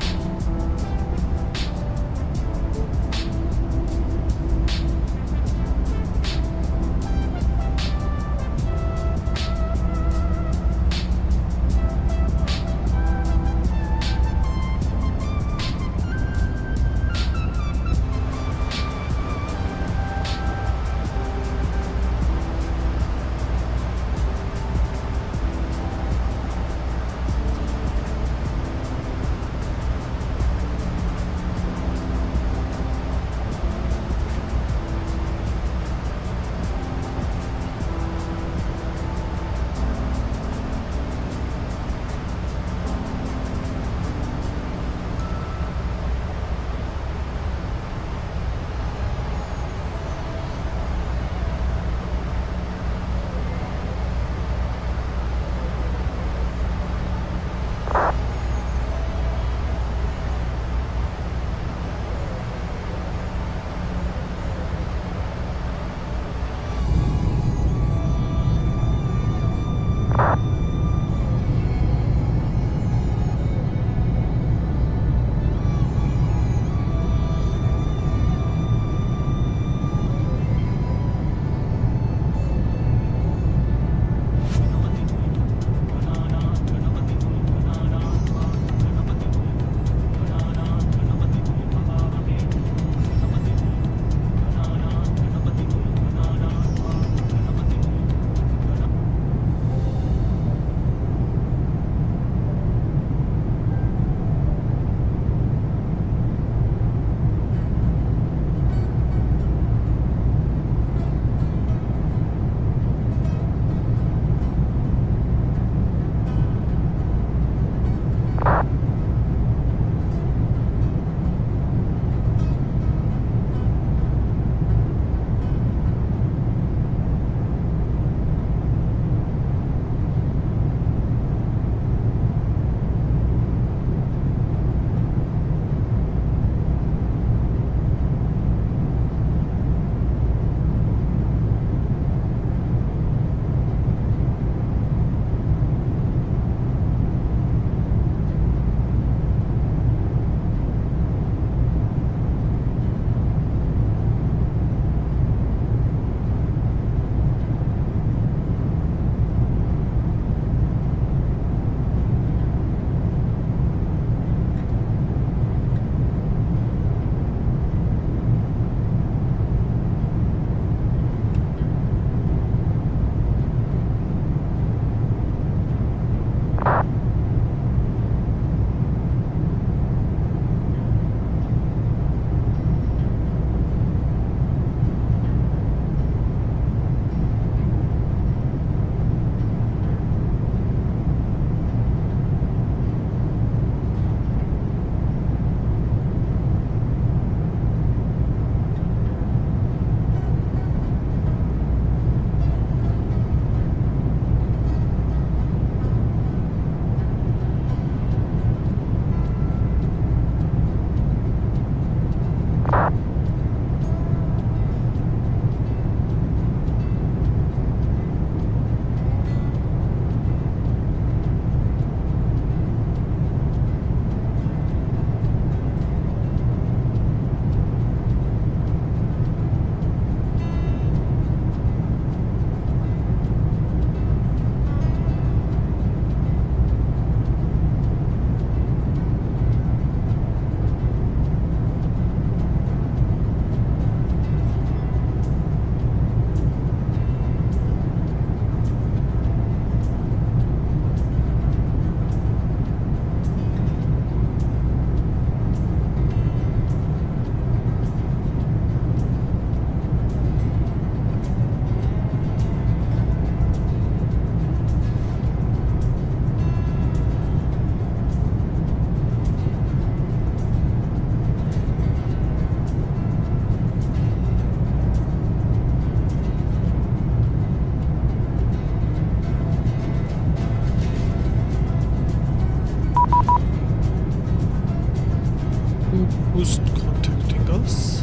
[SPEAKER 1] Who's contacting us?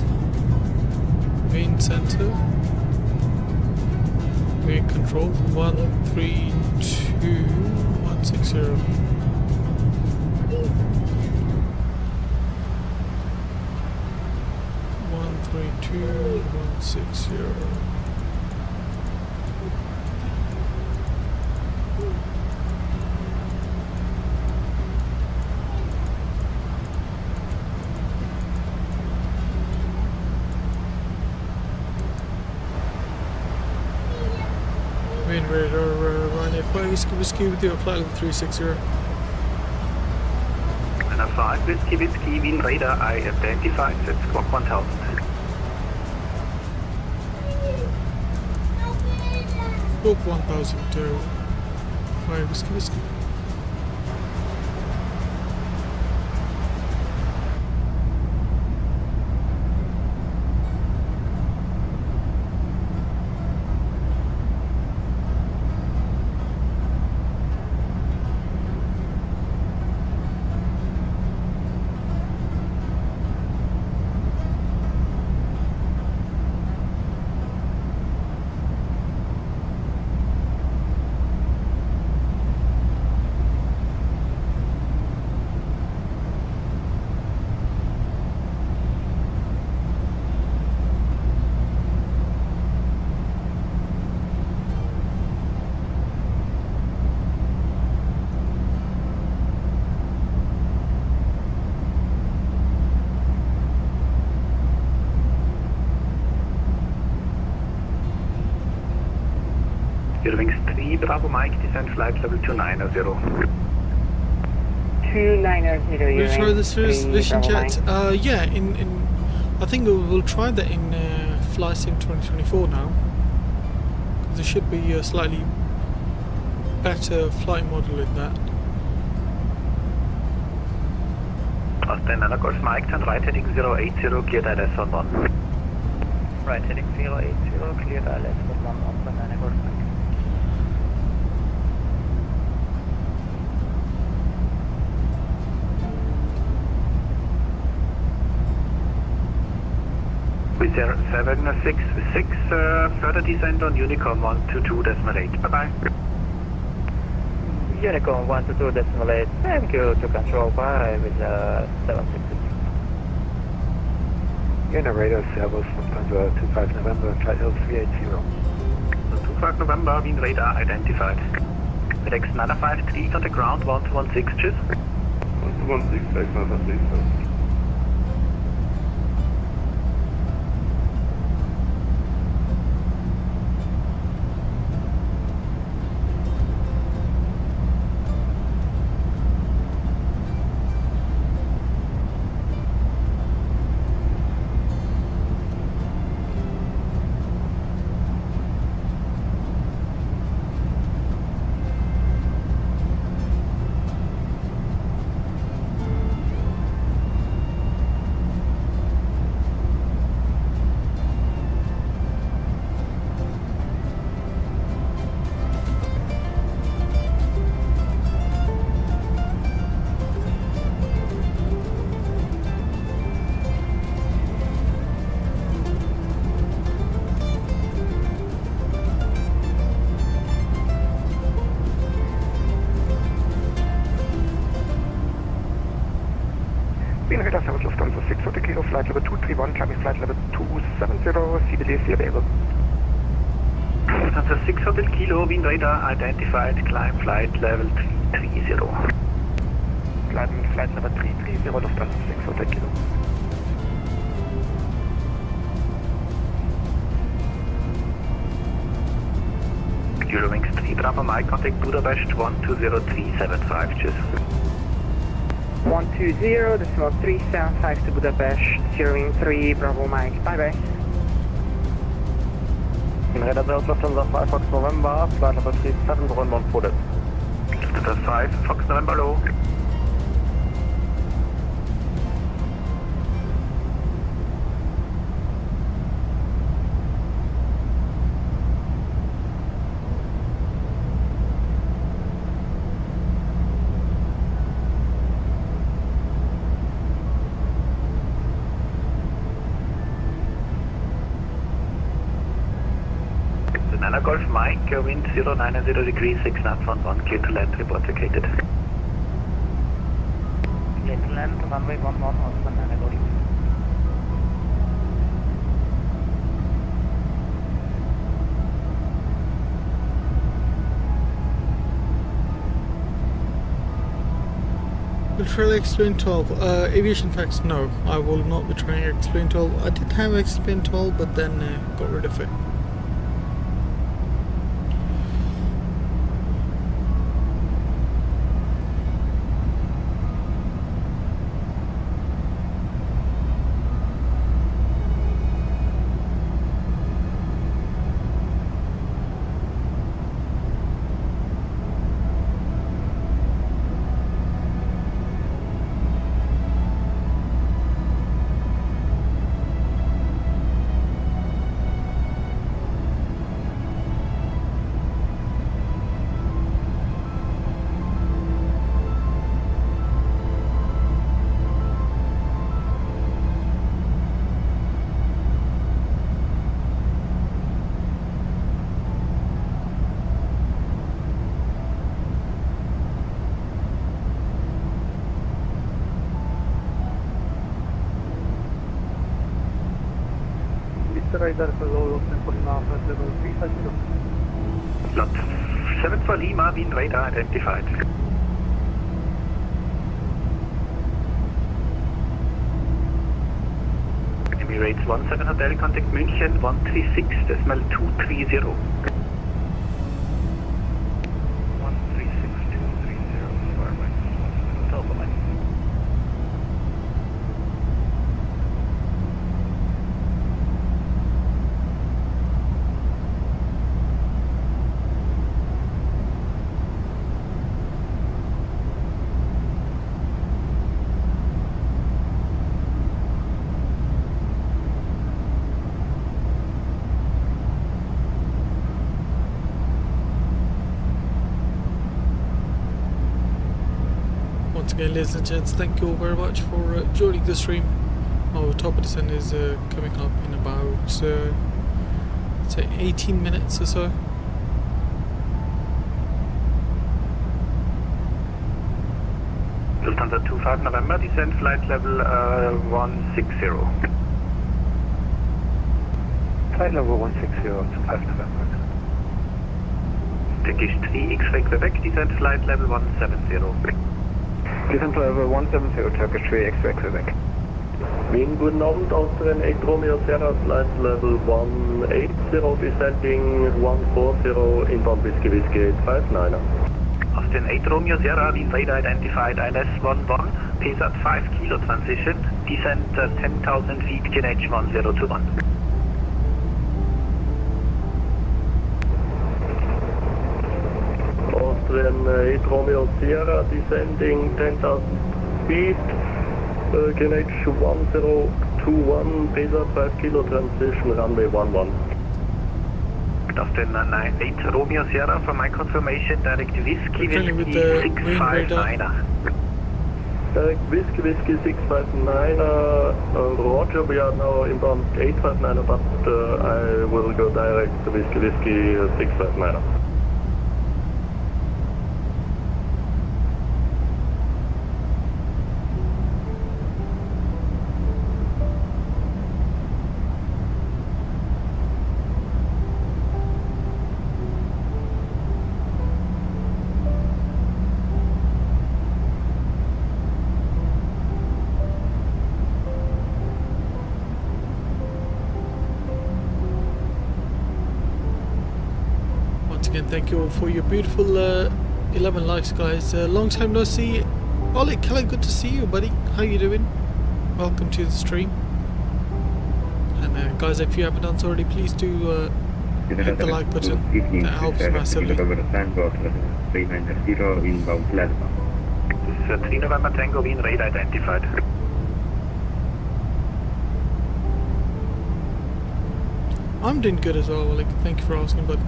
[SPEAKER 1] Main center. Main control 132160. One three two one six zero. Main radar, Ryan iFly Whiskey with you, flight level 360.
[SPEAKER 7] And a 5 Whiskey, wind radar, I identified, that's clock 1000.
[SPEAKER 1] Book 1000 to 5 Whiskey.
[SPEAKER 7] Eurowings 3, Bravo Mike, descend flight level 290.
[SPEAKER 6] 290
[SPEAKER 1] We'll try this first
[SPEAKER 6] Eurowings
[SPEAKER 1] vision
[SPEAKER 6] 3,
[SPEAKER 1] jet. Yeah, in I think we'll try that in FlySim 2024 now. There should be a slightly better flight model in that.
[SPEAKER 7] Austin, Anna Golf Mike, and right heading 080, cleared ILS on 1. Right heading 080, cleared ILS on 1, Austin, Anna Golf Mike. With 766, further descent on Unicorn 122.8. Bye-bye. Unicorn 122.8, thank you to control 5 with 766.
[SPEAKER 4] Generator Servus, Lufthansa 25 November, flight level 380.
[SPEAKER 7] 25 November, wind radar identified. FedEx 953 on the ground, 116, cheers.
[SPEAKER 4] 116, please.
[SPEAKER 7] Radar South Lufthansa 640 kilo, flight level 231, climbing flight level 270, CBDC available. Lufthansa 600 kilo, wind radar identified, climb flight level 330. Climbing flight level 330, Lufthansa 600 kilo. Eurowings 3, Bravo Mike, contact Budapest 120.375, cheers.
[SPEAKER 6] 120.375 to Budapest, Eurowings 3, Bravo Mike, bye-bye.
[SPEAKER 7] In Radar South Lufthansa 5 Fox November, flight level 37, Brunn 1 Lufthansa 5 Fox November low. Golf Mike, wind 090 degrees, 6 knots, 11, clear to land, report located. Clear to land, runway 11, Poznan, Golf.
[SPEAKER 1] Will try explain 12. Aviation facts, no. I will not be trying explain 12. I did have explain 12, but then got rid of it.
[SPEAKER 4] Radar below Poznan at level 350.
[SPEAKER 7] Lot 7 for Lima, wind radar identified. Emirates 17 Hotel, contact München 136.230. 136.230,
[SPEAKER 1] Once again, ladies and gents, thank you all very much for joining the stream. Our top of the sun is coming up in about say 18 minutes or so.
[SPEAKER 7] Lufthansa 25 November, descent flight level 160.
[SPEAKER 4] Flight level 160, 25 November.
[SPEAKER 7] Turkish 3 X-ray Quebec, descent flight level 170.
[SPEAKER 4] Descent level 170, Turkish 3 X-ray Quebec.
[SPEAKER 8] Wind, guten Abend, Austrian 8 Romeo Sierra, flight level 180, descending 140, inbound Whiskey Whiskey 859.
[SPEAKER 7] Austin 8 Romeo Sierra, wind radar identified, ILS 11, PSAT 5 kilo transition, descent 10,000 feet, QNH 1021.
[SPEAKER 8] Austrian 8 Romeo Sierra, descending 10,000 feet, QNH 1021, PSAT 5 kilo transition, runway 11.
[SPEAKER 7] Austin 8 Romeo Sierra, for my confirmation, direct Whiskey
[SPEAKER 1] Friendly with
[SPEAKER 7] Whiskey
[SPEAKER 1] the wind radar.
[SPEAKER 7] 659.
[SPEAKER 8] Direct Whiskey Whiskey 659, Roger, we are now inbound 859, but I will go direct to Whiskey Whiskey 659.
[SPEAKER 1] Again, thank you all for your beautiful 11 likes, guys. Long time no see. Oleg, Kelly, good to see you, buddy. How you doing? Welcome to the stream. And guys, if you haven't done so already, please do hit the like button. That helps massively.
[SPEAKER 7] 3 November Tango, wind radar identified.
[SPEAKER 1] I'm doing good as well, Oleg. Thank you for asking, bud.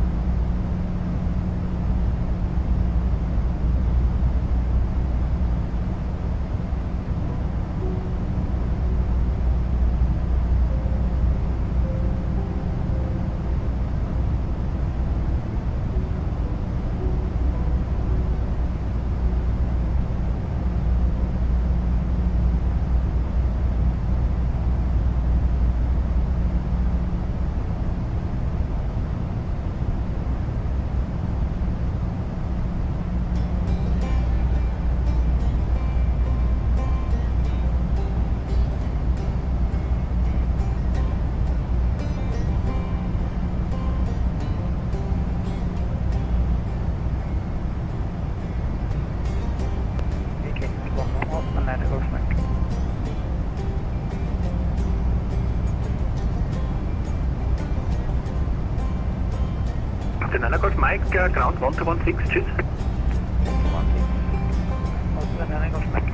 [SPEAKER 7] Austin Golf Mike, ground 1216, tschüss. Austin Golf Mike, danke.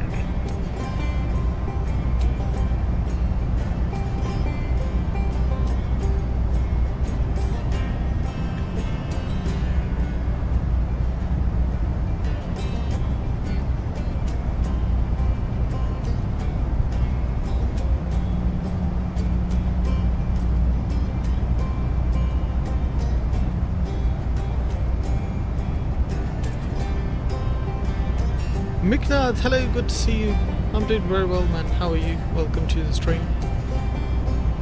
[SPEAKER 1] Miknad, hello, good to see you. I'm doing very well, man. How are you? Welcome to the stream.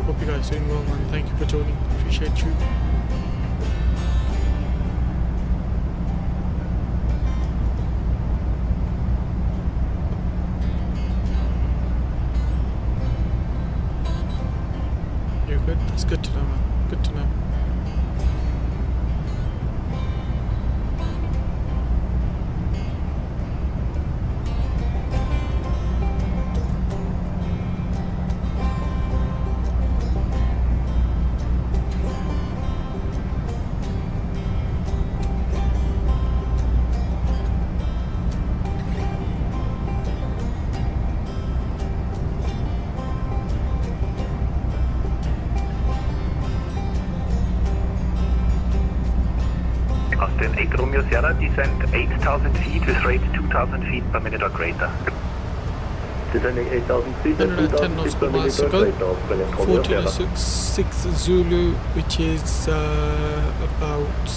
[SPEAKER 1] Hope you guys are doing well, man. Thank you for joining. Appreciate you. You're good? That's good to know, man. Good to know.
[SPEAKER 7] Austin 8 Romeo Sierra, descend 8,000 feet with rate 2,000 feet per minute or greater.
[SPEAKER 8] Descending 8,000 feet and
[SPEAKER 1] 110
[SPEAKER 8] 2,000 feet per
[SPEAKER 1] nautical
[SPEAKER 8] minute
[SPEAKER 1] miles
[SPEAKER 8] or
[SPEAKER 1] to go.
[SPEAKER 8] greater. Australian Romeo Sierra.
[SPEAKER 1] 1406 Zulu, which is about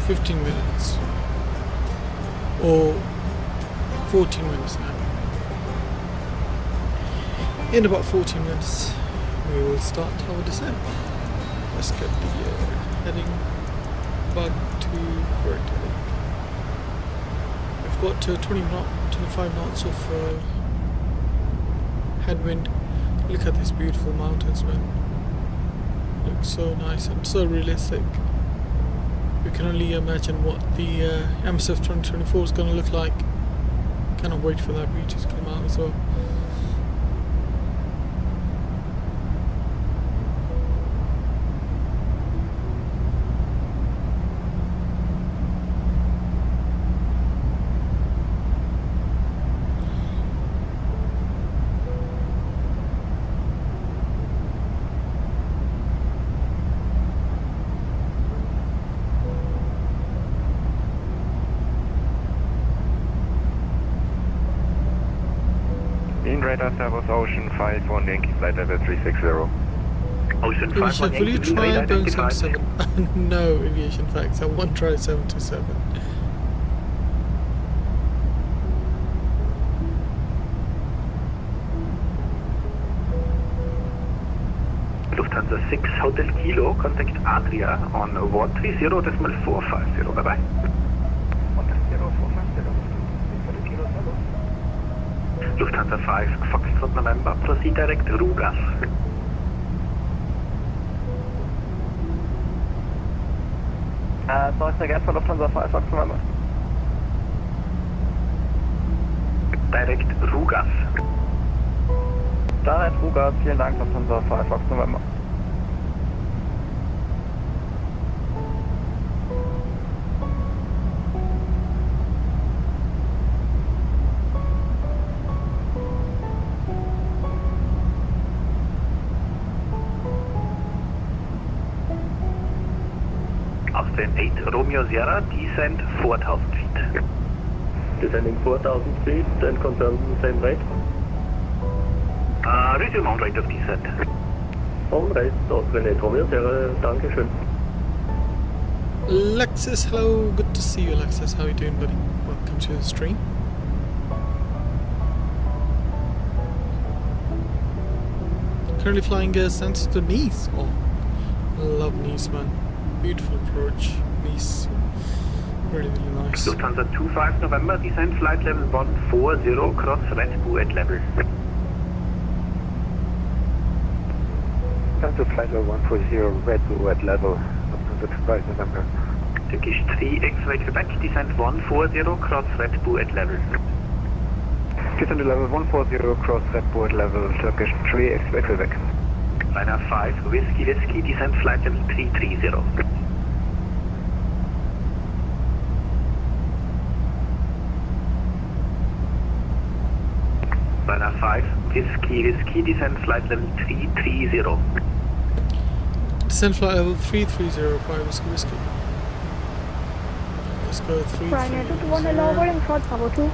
[SPEAKER 1] 15 minutes. Or 14 minutes now. In about 14 minutes, we will start our descent. Let's get the heading bug to correct heading. We've got 25 knots of headwind. Look at these beautiful mountains, man. Looks so nice and so realistic. We can only imagine what the MSF 2024 is going to look like. Cannot wait for that beauty to come out as well.
[SPEAKER 9] Radar Servos Ocean 5 on Yankee flight level 360.
[SPEAKER 7] Ocean 5
[SPEAKER 1] Aviation,
[SPEAKER 7] on
[SPEAKER 1] will you
[SPEAKER 7] Yankee,
[SPEAKER 1] try
[SPEAKER 7] radar
[SPEAKER 1] Boeing
[SPEAKER 7] identified.
[SPEAKER 1] 777? No, aviation facts. I won't try 727.
[SPEAKER 7] Lufthansa 6 Hotel Kilo, contact Adria on 130.450. Bye bye. 130.450. Lufthansa 5 Foxtrot November, proceed direct Rugas.
[SPEAKER 10] Sorry, again for Lufthansa 5 Fox November.
[SPEAKER 7] Direct Rugas.
[SPEAKER 10] Direct Rugas, vielen Dank, Lufthansa 5 Fox November.
[SPEAKER 7] Austin 8 Romeo Sierra, descend 4,000 feet.
[SPEAKER 8] Descending 4,000 feet and confirm the same rate.
[SPEAKER 7] Resume on rate of descent.
[SPEAKER 8] On rate, Australian Romeo Sierra, Dankeschön.
[SPEAKER 1] Alexis, hello. Good to see you, Alexis. How are you doing, buddy? Welcome to the stream. Currently flying Sense to Nice. Oh, I love Nice, man. Beautiful approach. Nice. Really, really nice.
[SPEAKER 7] Lufthansa 25 November, descend flight level 140, cross Red Bull at level.
[SPEAKER 9] Lufthansa flight level 140, Red Bull at level. Lufthansa 25 November.
[SPEAKER 7] Turkish 3 X-ray Quebec, descend 140, cross Red Bull at level.
[SPEAKER 9] Descend to level 140, cross Red Bull at level. Turkish 3 X-ray Quebec.
[SPEAKER 7] Liner 5 Whiskey Whiskey, descend flight level 330. Whiskey, descend flight level 330.
[SPEAKER 1] Descend flight level 3305 Whiskey Whiskey. Let's go 330.
[SPEAKER 3] lowering front level 2.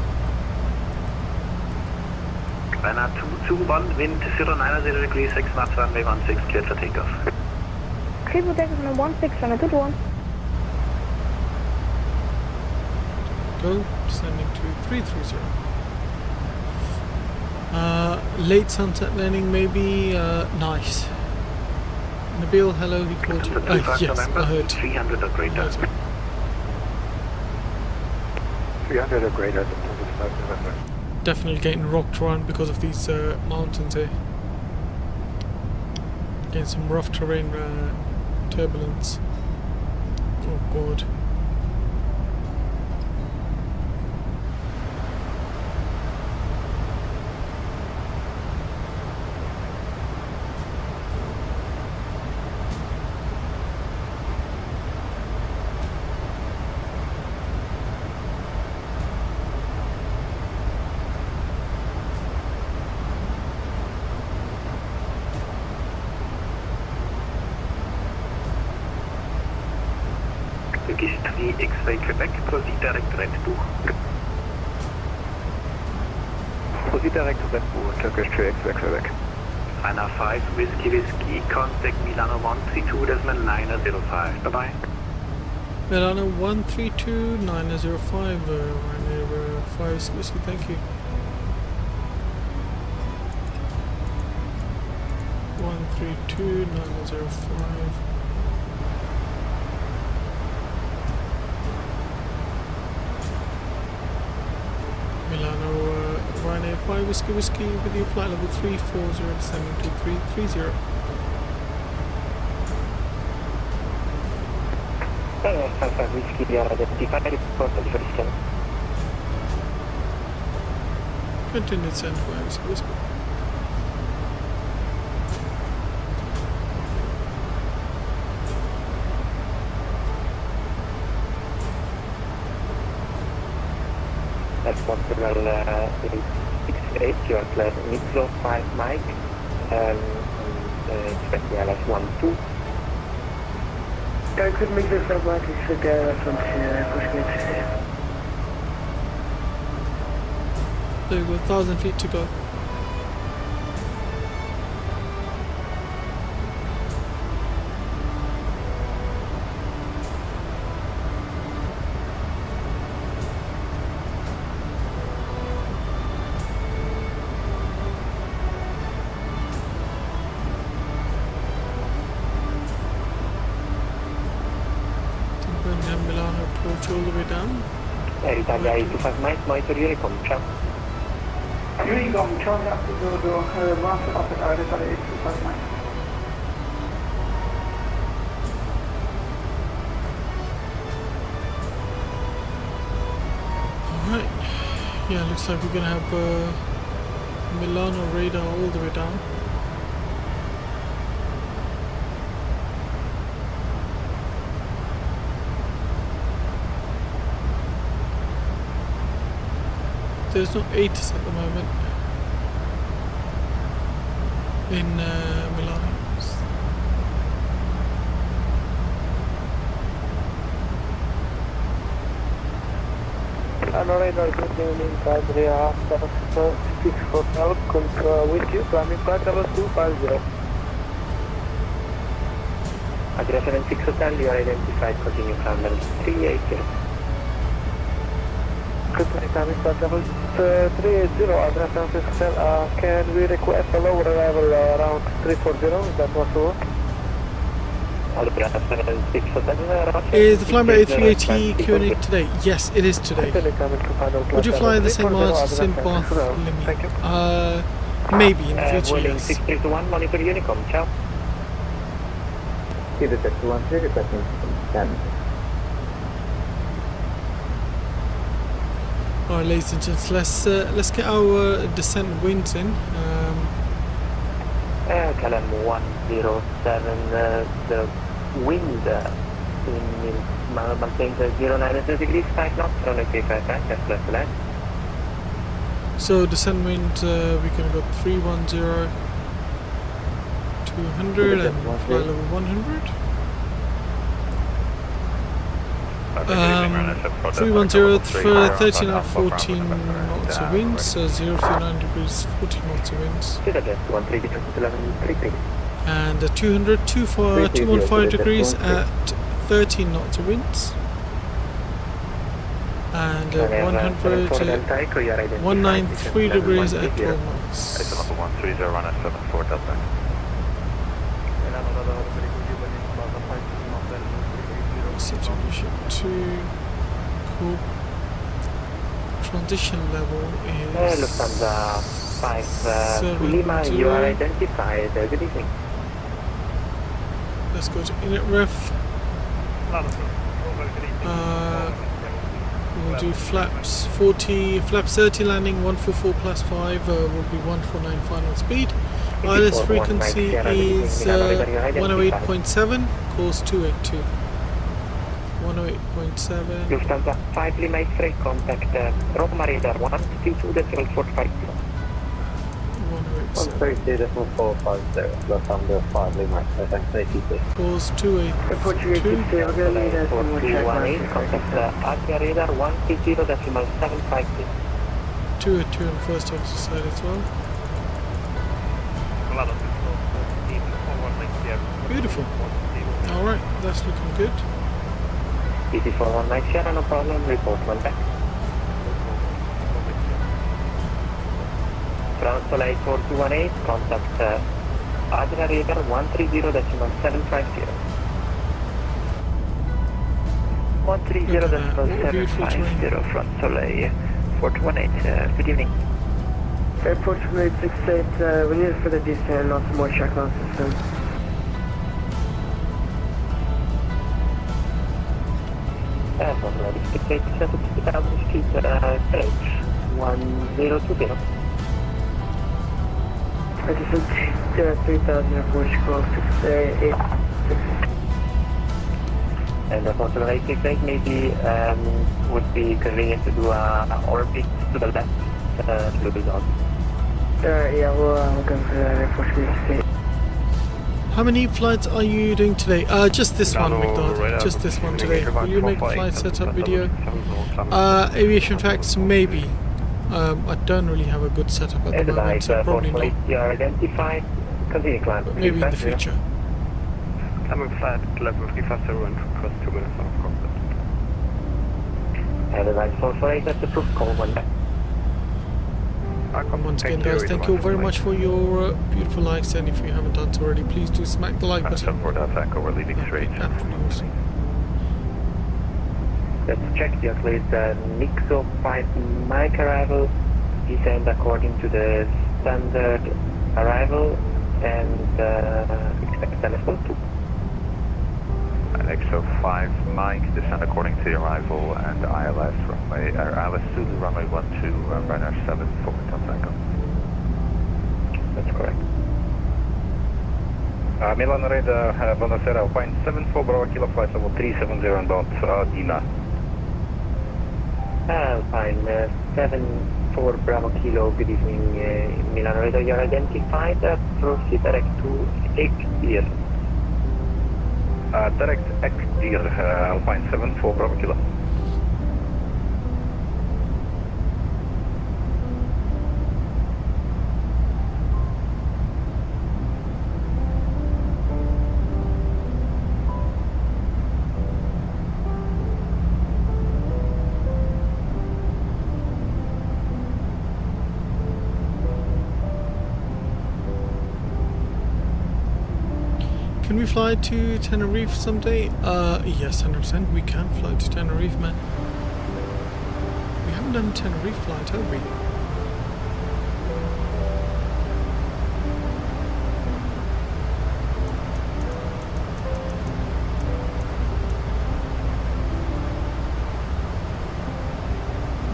[SPEAKER 7] Ryanair 221, wind 090 degrees, 6 knots, runway 16, cleared for takeoff.
[SPEAKER 3] Triple takeoff on 16, runway 21.
[SPEAKER 1] Go, descending to 330. Late sunset landing, maybe. Nice. Nabil, hello, he called you. Yes, I heard.
[SPEAKER 7] 300 or greater.
[SPEAKER 9] 300 or greater.
[SPEAKER 1] Definitely getting rocked around because of these mountains here. Getting some rough terrain turbulence. Oh god.
[SPEAKER 7] Turkish 3XY Quebec, proceed direct Red Bull.
[SPEAKER 9] Proceed direct to Red Bull, Turkish 3XY Quebec.
[SPEAKER 7] Ryanair 5, Whiskey, contact Milano 132, decimal 905. Bye-bye.
[SPEAKER 1] Milano 132 905, Ryanair 5 Whiskey, thank you. 132 905. Milano, Ryanair 5 Whiskey with your flight level 340 descending to 330. Continue descent 5 Whiskey.
[SPEAKER 8] That's Montreal 68, you are clear mid-flow 5 mic, expect the LS12.
[SPEAKER 6] Ja, ik vind me zo verwacht, ik zit daar van Cockpit.
[SPEAKER 1] There you go, 1,000 feet to go. Milano approach all the way down.
[SPEAKER 8] Air Italia 825 mic, monitor Unicom, ciao.
[SPEAKER 6] Unicom, ciao, do one up at Air Italia 825 mic.
[SPEAKER 1] Alright, yeah, looks like we're gonna have Milano radar all the way down. There's no ATIS at the moment in Milano.
[SPEAKER 10] Radar continuing Adria after 6 hotel, control with you, climbing flight level 250.
[SPEAKER 8] Adria 76 Hotel, you are identified, continue climb level 380.
[SPEAKER 10] Climbing flight level 380, Adria 76 Hotel, can we request a lower level around 340, is that possible?
[SPEAKER 8] Adria 76 Hotel,
[SPEAKER 1] Is the flying by A380 Q&A today? Yes, it is today. Would you fly the same miles to St. Bath limit? Maybe in the future, yes.
[SPEAKER 8] 6321, monitor Unicom, ciao.
[SPEAKER 10] Keep it at 213, requesting 10.
[SPEAKER 1] Alright, ladies and gents, let's get our descent winds in.
[SPEAKER 8] KLM 107, the wind maintains 090 degrees, 5 knots, runway 355, just left to land.
[SPEAKER 1] So descent wind, we can go 310, 200 and fly level 100. 310 for 13 out 14 knots of winds, 039 degrees 14 knots of winds. And 200, 215 degrees at 13 knots of winds. And 100, 193 degrees at 12 knots. Situation 2. Cool. Transition level is
[SPEAKER 10] Lufthansa 5
[SPEAKER 1] 7,
[SPEAKER 10] Lima, you
[SPEAKER 1] 0.
[SPEAKER 10] are identified. Good evening.
[SPEAKER 1] Let's go to init ref. We'll do flaps 40, flaps 30 landing 144 plus 5 will be 149 final speed. ILS frequency is 108.7, course 282. 108.7.
[SPEAKER 10] Lufthansa 5 Lima X-ray, contact Roma radar 132.450.
[SPEAKER 1] 108.7.
[SPEAKER 10] Lufthansa 5 Lima X-ray, thanks, ATC.
[SPEAKER 1] Course 282.
[SPEAKER 10] Contact Adria radar 130.750.
[SPEAKER 1] 282 on first officer side as well. Beautiful. Alright, that's looking good.
[SPEAKER 10] PT 419 Sierra, no problem, report one back. France Soleil 4218, contact Adria radar 130.750. 130.750, France Soleil 4218, good evening.
[SPEAKER 6] Airport 2868, we need for the descent, not more check on system.
[SPEAKER 10] Airport 2867, street, stage 1020.
[SPEAKER 6] Addition 3000, Portugal 686.
[SPEAKER 10] And the Portugal 868 maybe would be convenient to do a orbit to the left, to the dog.
[SPEAKER 6] Yeah, we'll go for the Portugal 868.
[SPEAKER 1] How many flights are you doing today? Just this one, McDonald. Just this one today. Will you make a flight setup video? Aviation facts, maybe. I don't really have a good setup at the moment, so probably not.
[SPEAKER 10] You are identified. Continue climb.
[SPEAKER 1] But maybe in the future.
[SPEAKER 9] Climbing flat, level 3 faster run across 2 minutes off Cockpit.
[SPEAKER 10] Airline 448, that's approved. Call one back.
[SPEAKER 1] And once again, guys, thank you very much for your beautiful likes, and if you haven't done so already, please do smack the like button.
[SPEAKER 9] 74 Echo, we're leaving straight.
[SPEAKER 1] Absolutely awesome.
[SPEAKER 10] Let's check the please. Nixo 5 Mike arrival. Descend according to the standard arrival and expect NS 2.
[SPEAKER 9] Nixo 5 Mike, descend according to the arrival and ILS runway, ILS to the runway 12, runner 7 forward Delta Echo.
[SPEAKER 10] That's correct.
[SPEAKER 9] Milan radar, Bonacera, Alpine 74 Bravo Kilo, flight level 370 inbound, Dina.
[SPEAKER 10] Alpine 74 Bravo Kilo, good evening, Milan radar, you are identified, proceed direct to X-Deer.
[SPEAKER 9] Direct X-Deer, Alpine 74 Bravo Kilo.
[SPEAKER 1] Can we fly to Tenerife someday? Yes, 100%. We can fly to Tenerife, man. We haven't done a Tenerife flight, have we?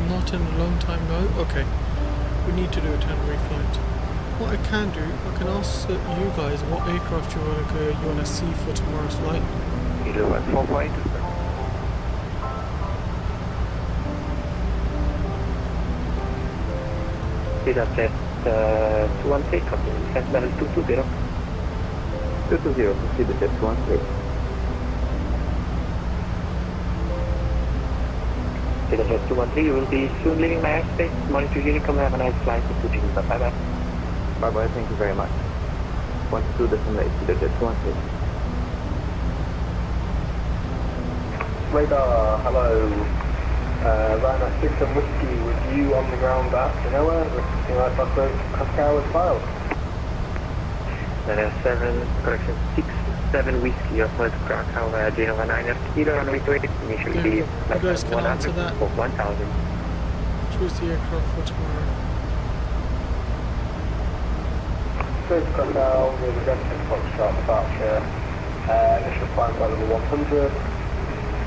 [SPEAKER 1] Not in a long time, no? Okay. We need to do a Tenerife flight. What I can do, I can ask you guys what aircraft you want to see for tomorrow's flight.
[SPEAKER 9] Either one, 4 flight.
[SPEAKER 10] speed of jet 213, copy. Descent level 220.
[SPEAKER 8] 220, proceed to jet 213.
[SPEAKER 10] Speed of jet 213, you will be soon leaving my airspace. Monitor Unicom, have a nice flight to Fuji. Bye-bye.
[SPEAKER 8] Bye-bye, thank you very much. 12 decimate, speed of jet 213.
[SPEAKER 4] Radar, hello. Ryanair 6 and Whiskey with you on the ground at Genoa. Looking like my boat Cacao was filed.
[SPEAKER 10] Ryanair 7, correction 6-7 Whiskey, your flight to Krakow via Genova 9 Kilo, runway 28, initially be
[SPEAKER 1] you guys can answer
[SPEAKER 10] 100
[SPEAKER 1] that.
[SPEAKER 10] of 1000.
[SPEAKER 1] Choose the aircraft for tomorrow.
[SPEAKER 4] Straight to Cacao with a Redford Foxtrot departure. Initial climb by level 100.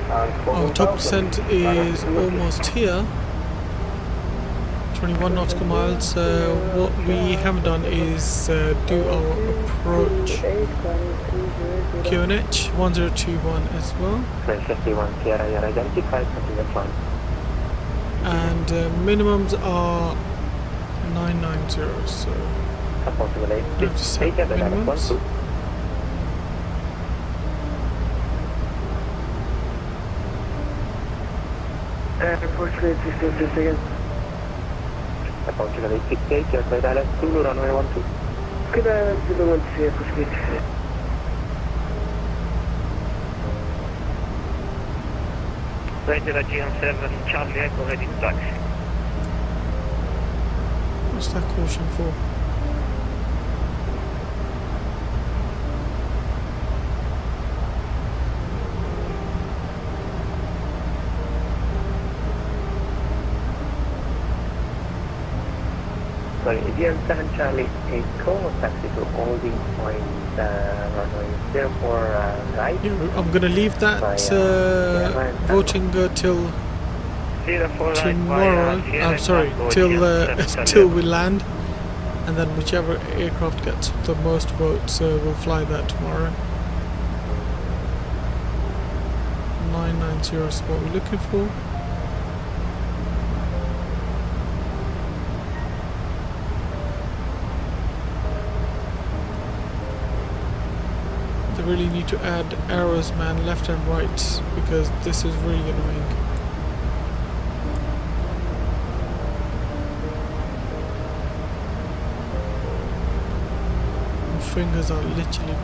[SPEAKER 1] Our top percent is almost here. 21 nautical miles. What we have done is do our approach QNH 1021 as well.
[SPEAKER 10] 51 Sierra, you're identified, continue flying.
[SPEAKER 1] And minimums are 990, so
[SPEAKER 10] Possible
[SPEAKER 1] I have to set minimums.
[SPEAKER 10] Unfortunately, 60 seconds. Approximately 68, you're by Dallas, Zulu, runway 12.
[SPEAKER 4] Good island, Zulu 1 here, push me.
[SPEAKER 7] Rated at GM7, Charlie Echo, ready to taxi.
[SPEAKER 1] What's that caution for?
[SPEAKER 10] Sorry, GM7 Charlie Echo, taxi to holding point runway 04 right.
[SPEAKER 1] Yeah, I'm gonna leave that voting till tomorrow. I'm sorry, till we land, and then whichever aircraft gets the most votes, we'll fly that tomorrow. 990 is what we're looking for. They really need to add arrows, man, left and right, because this is really annoying. My fingers are literally,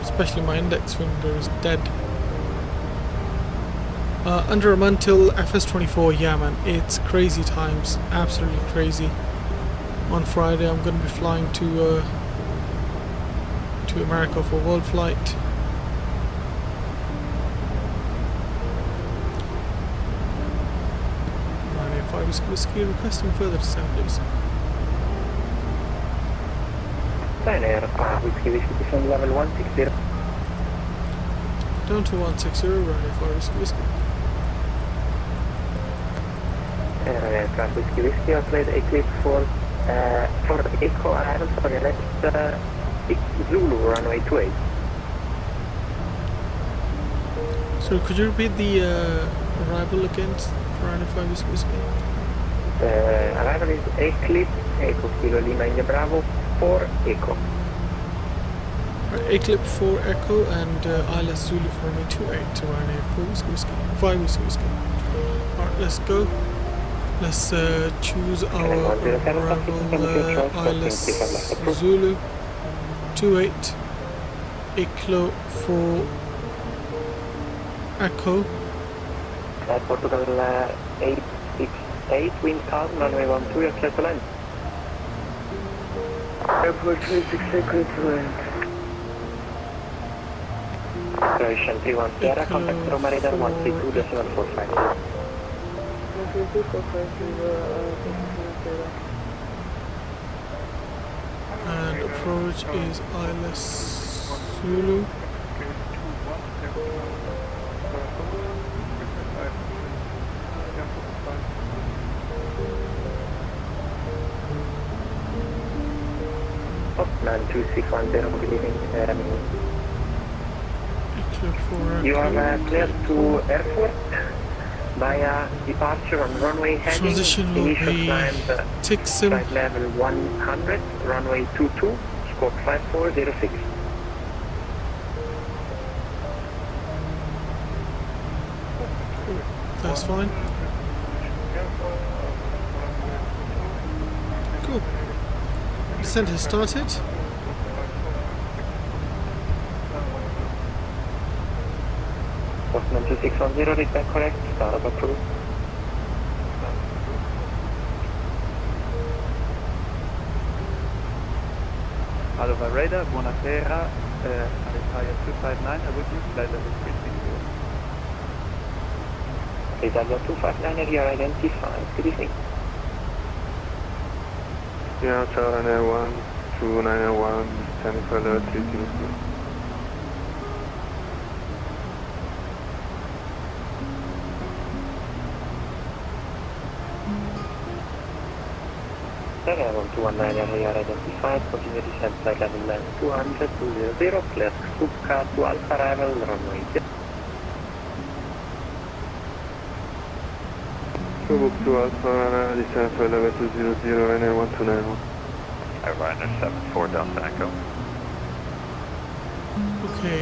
[SPEAKER 1] especially my index finger is dead. Under a month till FS24, yeah man, it's crazy times, absolutely crazy. On Friday I'm going to be flying to America for world flight. Ryanair 5 Whiskey requesting further descent, please.
[SPEAKER 10] Ryanair 5 Whiskey, descend level 160.
[SPEAKER 1] Down to 160, Ryanair 5 Whiskey.
[SPEAKER 10] Ryanair 5 Whiskey, outlet Eclipse for Echo Arrival, sorry, let's Zulu, runway 28.
[SPEAKER 1] So could you repeat the arrival again for Ryanair 5 Whiskey?
[SPEAKER 10] Arrival is Eclipse, Echo Kilo Lima India Bravo, 4 Echo.
[SPEAKER 1] Right, Eclipse 4 Echo and ILS Zulu for me 28 to Ryanair 5 Whiskey. Alright, let's go. Let's choose our arrival ILS Zulu 28 Eclo 4 Echo.
[SPEAKER 10] Portugal 868, wind calm, runway 12, you're clear to land.
[SPEAKER 4] Airport 368, clear to land.
[SPEAKER 10] Croatian 31 Sierra, contact Roma radar 132.45.
[SPEAKER 1] And approach is ILS Zulu.
[SPEAKER 10] Poznan 2610, good evening. You are clear to airport. via departure on runway heading,
[SPEAKER 1] Transition will
[SPEAKER 10] initial
[SPEAKER 1] be
[SPEAKER 10] climb
[SPEAKER 1] Tixim.
[SPEAKER 10] flight level 100, runway 22, squawk 5406.
[SPEAKER 1] That's fine. Cool. Descent has started.
[SPEAKER 10] Poznan 2610, read back correct, startup approved.
[SPEAKER 7] Alpha radar, buonasera, iFly737, I would use flight level 360.
[SPEAKER 10] Italia 259, you are identified. Good evening.
[SPEAKER 8] Yeah, Charlie 1, 291, standing for the 302.
[SPEAKER 10] Airline 219, you are identified. Continue descent flight level 200, 200, clear Stuka to Alpha arrival, runway 0.
[SPEAKER 8] Subuk to Alpha, descent for level 200, and 1291.
[SPEAKER 9] Airline 74 Delta Echo.
[SPEAKER 1] Okay,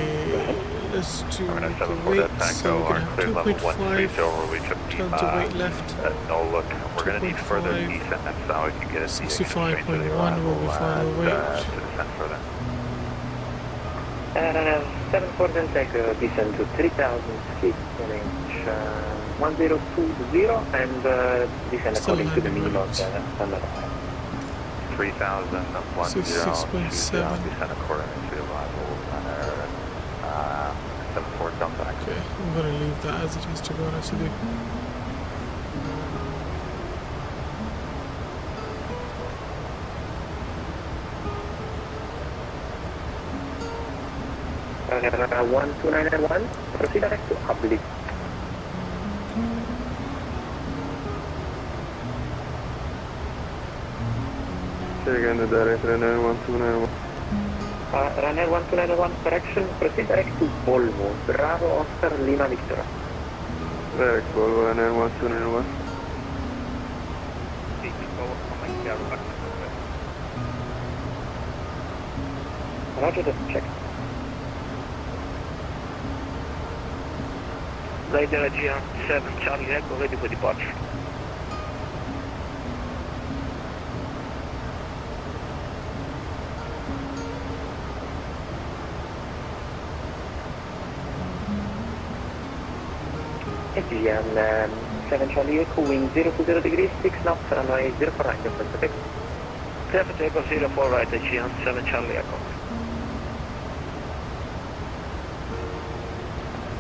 [SPEAKER 1] let's do
[SPEAKER 9] Airline
[SPEAKER 1] the
[SPEAKER 9] 74
[SPEAKER 1] weight.
[SPEAKER 9] Delta
[SPEAKER 1] So
[SPEAKER 9] Echo,
[SPEAKER 1] we're
[SPEAKER 9] our
[SPEAKER 1] going to
[SPEAKER 9] clear
[SPEAKER 1] have
[SPEAKER 9] level
[SPEAKER 1] 2.5
[SPEAKER 9] 130, we should be
[SPEAKER 1] turn to weight left.
[SPEAKER 9] no look. We're going to need further
[SPEAKER 1] 2.5,
[SPEAKER 9] descent, that's how we can get a
[SPEAKER 1] 65.1 will be final weight.
[SPEAKER 9] to descend further.
[SPEAKER 10] Airline 74 Delta Echo, descend to 3000 feet, range 1020, and descend
[SPEAKER 1] Still
[SPEAKER 10] according to the
[SPEAKER 1] landing
[SPEAKER 10] mean of
[SPEAKER 1] weight.
[SPEAKER 10] the standard.
[SPEAKER 9] 3,010,
[SPEAKER 1] 66.7.
[SPEAKER 9] descend according to arrival, runner 74 Delta Echo.
[SPEAKER 1] Okay, I'm going to leave that as it is, to be honest with you.
[SPEAKER 10] Airline 12991, proceed direct to Uplift.
[SPEAKER 8] Say again the direct runner 1291.
[SPEAKER 10] Runner 1291, correction, proceed direct to Volvo, Bravo Oscar Lima Victor.
[SPEAKER 8] Direct Volvo runner 1291.
[SPEAKER 10] Roger, just check. Radar GSX Charlie Echo, ready for departure. Italian 7 Charlie Echo, wing 020 degrees, 6 knots, runway 04 right, Pacific. Clear for takeoff 04 right, Italian 7 Charlie Echo.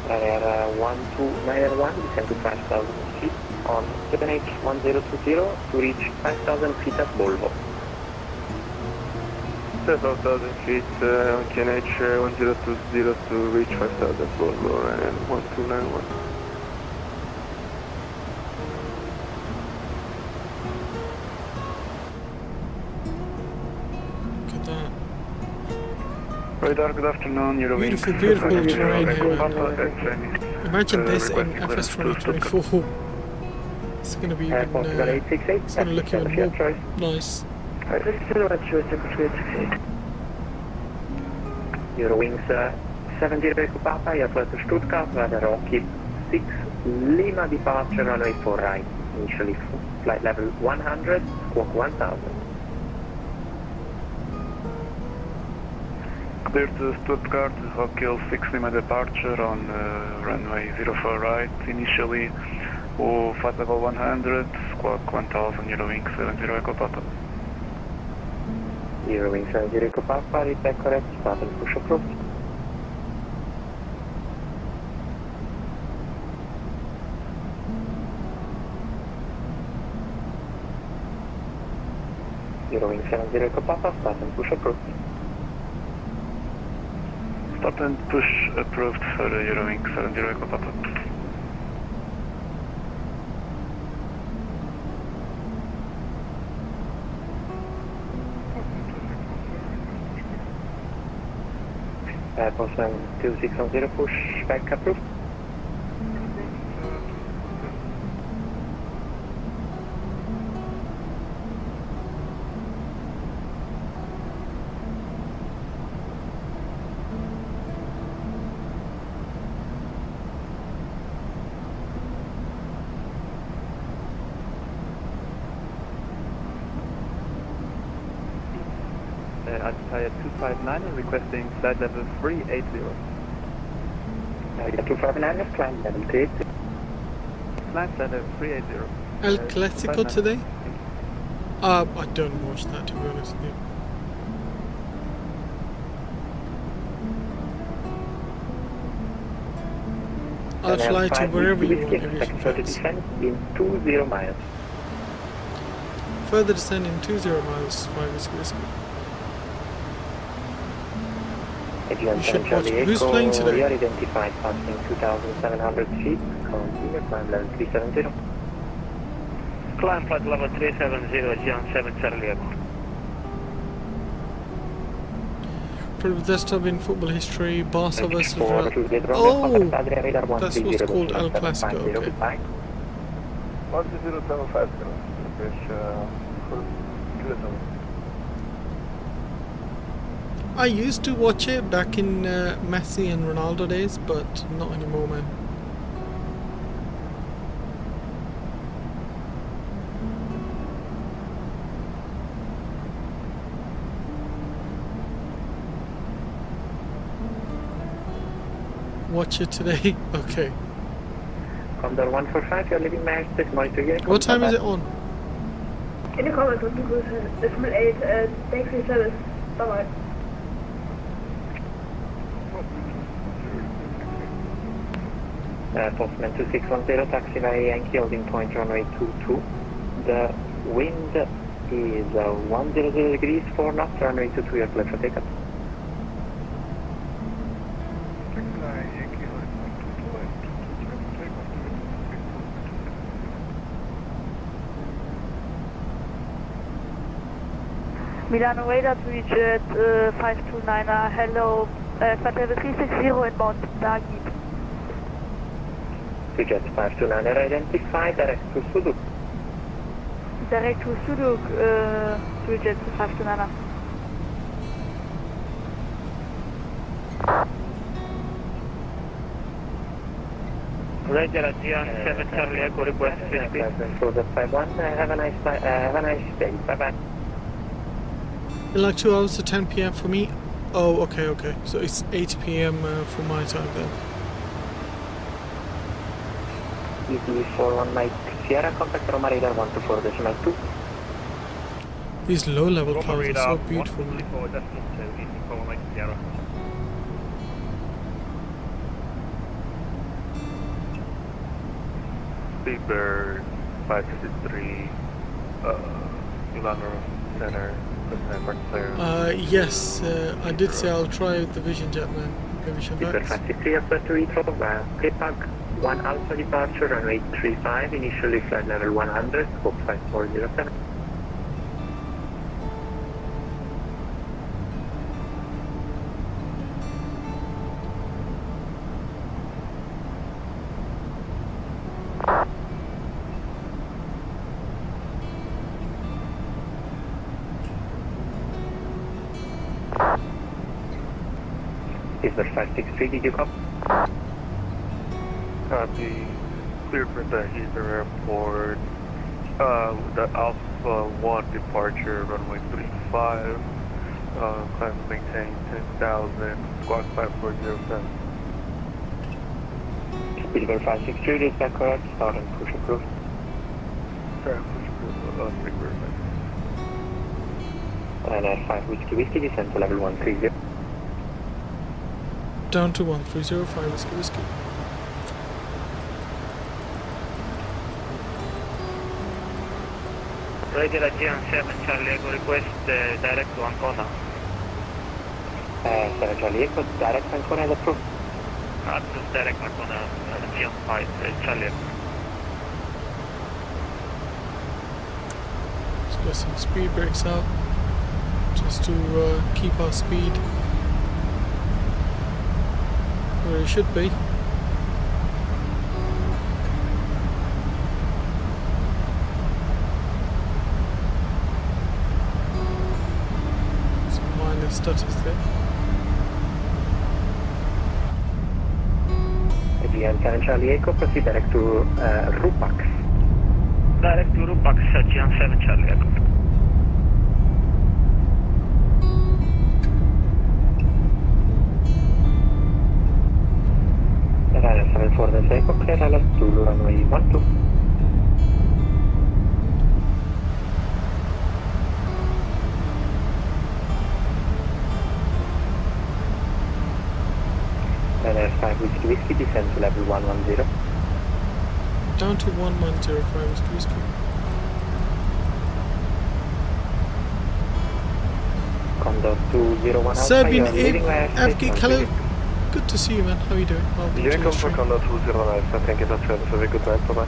[SPEAKER 10] Runner 1291, descend to 5000 feet on 7H1020 to reach 5000 feet at Volvo.
[SPEAKER 8] 12,000 feet on KNH 1020 to reach 5,000 Volvo and 1291.
[SPEAKER 1] Look at that.
[SPEAKER 8] Radar, good afternoon.
[SPEAKER 1] Beautiful, beautiful terrain here, man. Imagine this in FS 2024. It's going to be even, it's going to look even more nice.
[SPEAKER 10] Eurowings 70 Echo Papa, you flight to Stuttgart, via Rocky 6 Lima departure, runway 4 right, initially flight level 100, squawk 1000.
[SPEAKER 8] Clear to Stuttgart, Rocky 6 Lima departure on runway 04 right, initially flight level 100, squawk 1000, Eurowings 70 Echo Papa.
[SPEAKER 10] Eurowings 70 Echo Papa, read back correct, start and push approved. Eurowings 70 Echo Papa, start and push approved.
[SPEAKER 8] Start and push approved for the Eurowings 70 Echo Papa.
[SPEAKER 10] Poznan 2610, push back approved.
[SPEAKER 7] Antalya 259 and requesting flight level 380.
[SPEAKER 10] 259, climb level 380.
[SPEAKER 7] Climb flight level 380.
[SPEAKER 1] El Clasico today? I don't watch that, to be honest with you. I'll fly to wherever you want.
[SPEAKER 10] Further descent in 20 miles.
[SPEAKER 1] Further descent in 20 miles, 5 Whiskey Whiskey. You should watch. Who's playing today?
[SPEAKER 10] You are identified passing 2,700 feet. Continue climb level 370.
[SPEAKER 7] Climb flight level 370, GN7 Charlie Echo.
[SPEAKER 1] Probably desktop in football history, Barca versus Real. Oh! That's what's called El Clasico, okay.
[SPEAKER 8] 1075,
[SPEAKER 1] I used to watch it back in Messi and Ronaldo days, but not anymore, man. Watch it today? Okay.
[SPEAKER 10] Condor 145, you're leaving Manchester, monitor here.
[SPEAKER 1] What time is it on?
[SPEAKER 6] In the comments, what you said, decimal 8, thanks for your service. Bye-bye.
[SPEAKER 10] Postman 2610, taxi via Yankee, holding point runway 22. The wind is 100 degrees, 4 knots, runway 22, you're clear for takeoff.
[SPEAKER 6] Milan radar to reach at 529er, hello, flight level 360 inbound, Dagi.
[SPEAKER 10] Jet 529er identified, direct to Suduk.
[SPEAKER 6] Direct to Suduk, Jet 529er.
[SPEAKER 7] Roger, GN7 Charlie Echo, request 50.
[SPEAKER 10] So the 51, have a nice day, bye-bye.
[SPEAKER 1] In like 2 hours to 10 PM for me? Oh, okay, okay. So it's 8 PM for my time then.
[SPEAKER 10] EPPO Mike Sierra, contact Roma radar 124.2.
[SPEAKER 1] These low level clouds are so beautiful, man.
[SPEAKER 8] Speedbird 553, Milan Center.
[SPEAKER 1] Yes, I did say I'll try the Vision Jet, man. The Vision
[SPEAKER 10] Speedbird
[SPEAKER 1] Jet.
[SPEAKER 10] 563 up to Heathrow, Clipag 1 Alpha departure, runway 35, initially flight level 100, scope 5407. Speedbird 563, did you copy?
[SPEAKER 8] Copy. Clear for the Heathrow Airport. The Alpha 1 departure, runway 35. Climb maintain 10,000. Squawk 5407.
[SPEAKER 10] Speedbird 563, is that correct? Start and push approved.
[SPEAKER 8] Sorry, push approved. Speedbird.
[SPEAKER 10] And 5 Whiskey, descend to level 130.
[SPEAKER 1] Down to 1305 Whiskey.
[SPEAKER 7] Roger, GN7 Charlie Echo, request direct to Ancona.
[SPEAKER 10] 7 Charlie Echo, direct Ancona is approved.
[SPEAKER 7] Approved direct Ancona, GN5 Charlie Echo.
[SPEAKER 1] Let's get some speed brakes out just to keep our speed where it should be. Some minor stutters there.
[SPEAKER 10] GN7 Charlie Echo, proceed direct to Rupax.
[SPEAKER 7] Direct to Rupax, GN7 Charlie Echo.
[SPEAKER 10] takeoff, clear LS to runway 12. Runway 5 whiskey, descend to level 110.
[SPEAKER 1] Down to 1105 whiskey.
[SPEAKER 10] Condor 201
[SPEAKER 1] Serbian
[SPEAKER 10] Alpha, you are leaving via
[SPEAKER 1] FG,
[SPEAKER 10] station.
[SPEAKER 1] hello. Good to see you, man. How are you doing? Welcome to
[SPEAKER 4] You're
[SPEAKER 1] the
[SPEAKER 4] come for
[SPEAKER 1] stream.
[SPEAKER 4] Condor 209 Alpha, thank you, that's have a good night, bye-bye.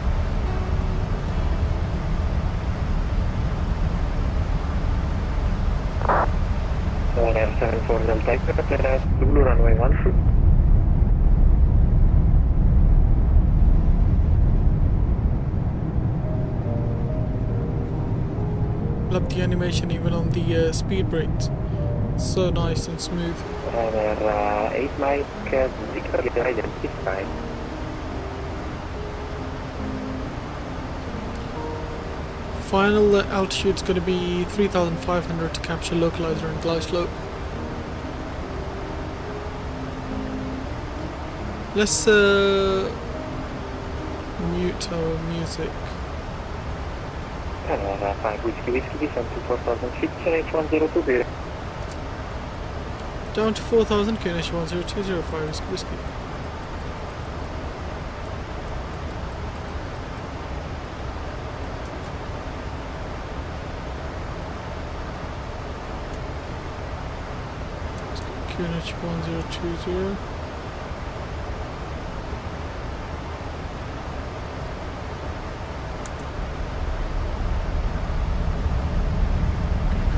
[SPEAKER 10] Air 74 Delta Echo, Zulu runway 13.
[SPEAKER 1] Love the animation even on the speed brakes. So nice and smooth.
[SPEAKER 10] Runner 8 Mike, Victor identified.
[SPEAKER 1] Final altitude's going to be 3,500 to capture localizer and glide slope. Let's mute our music.
[SPEAKER 10] Runner 5 whiskey, descend to 4000 feet, H1020.
[SPEAKER 1] Down to 4,000 QNH 10205 whiskey. QNH 1020.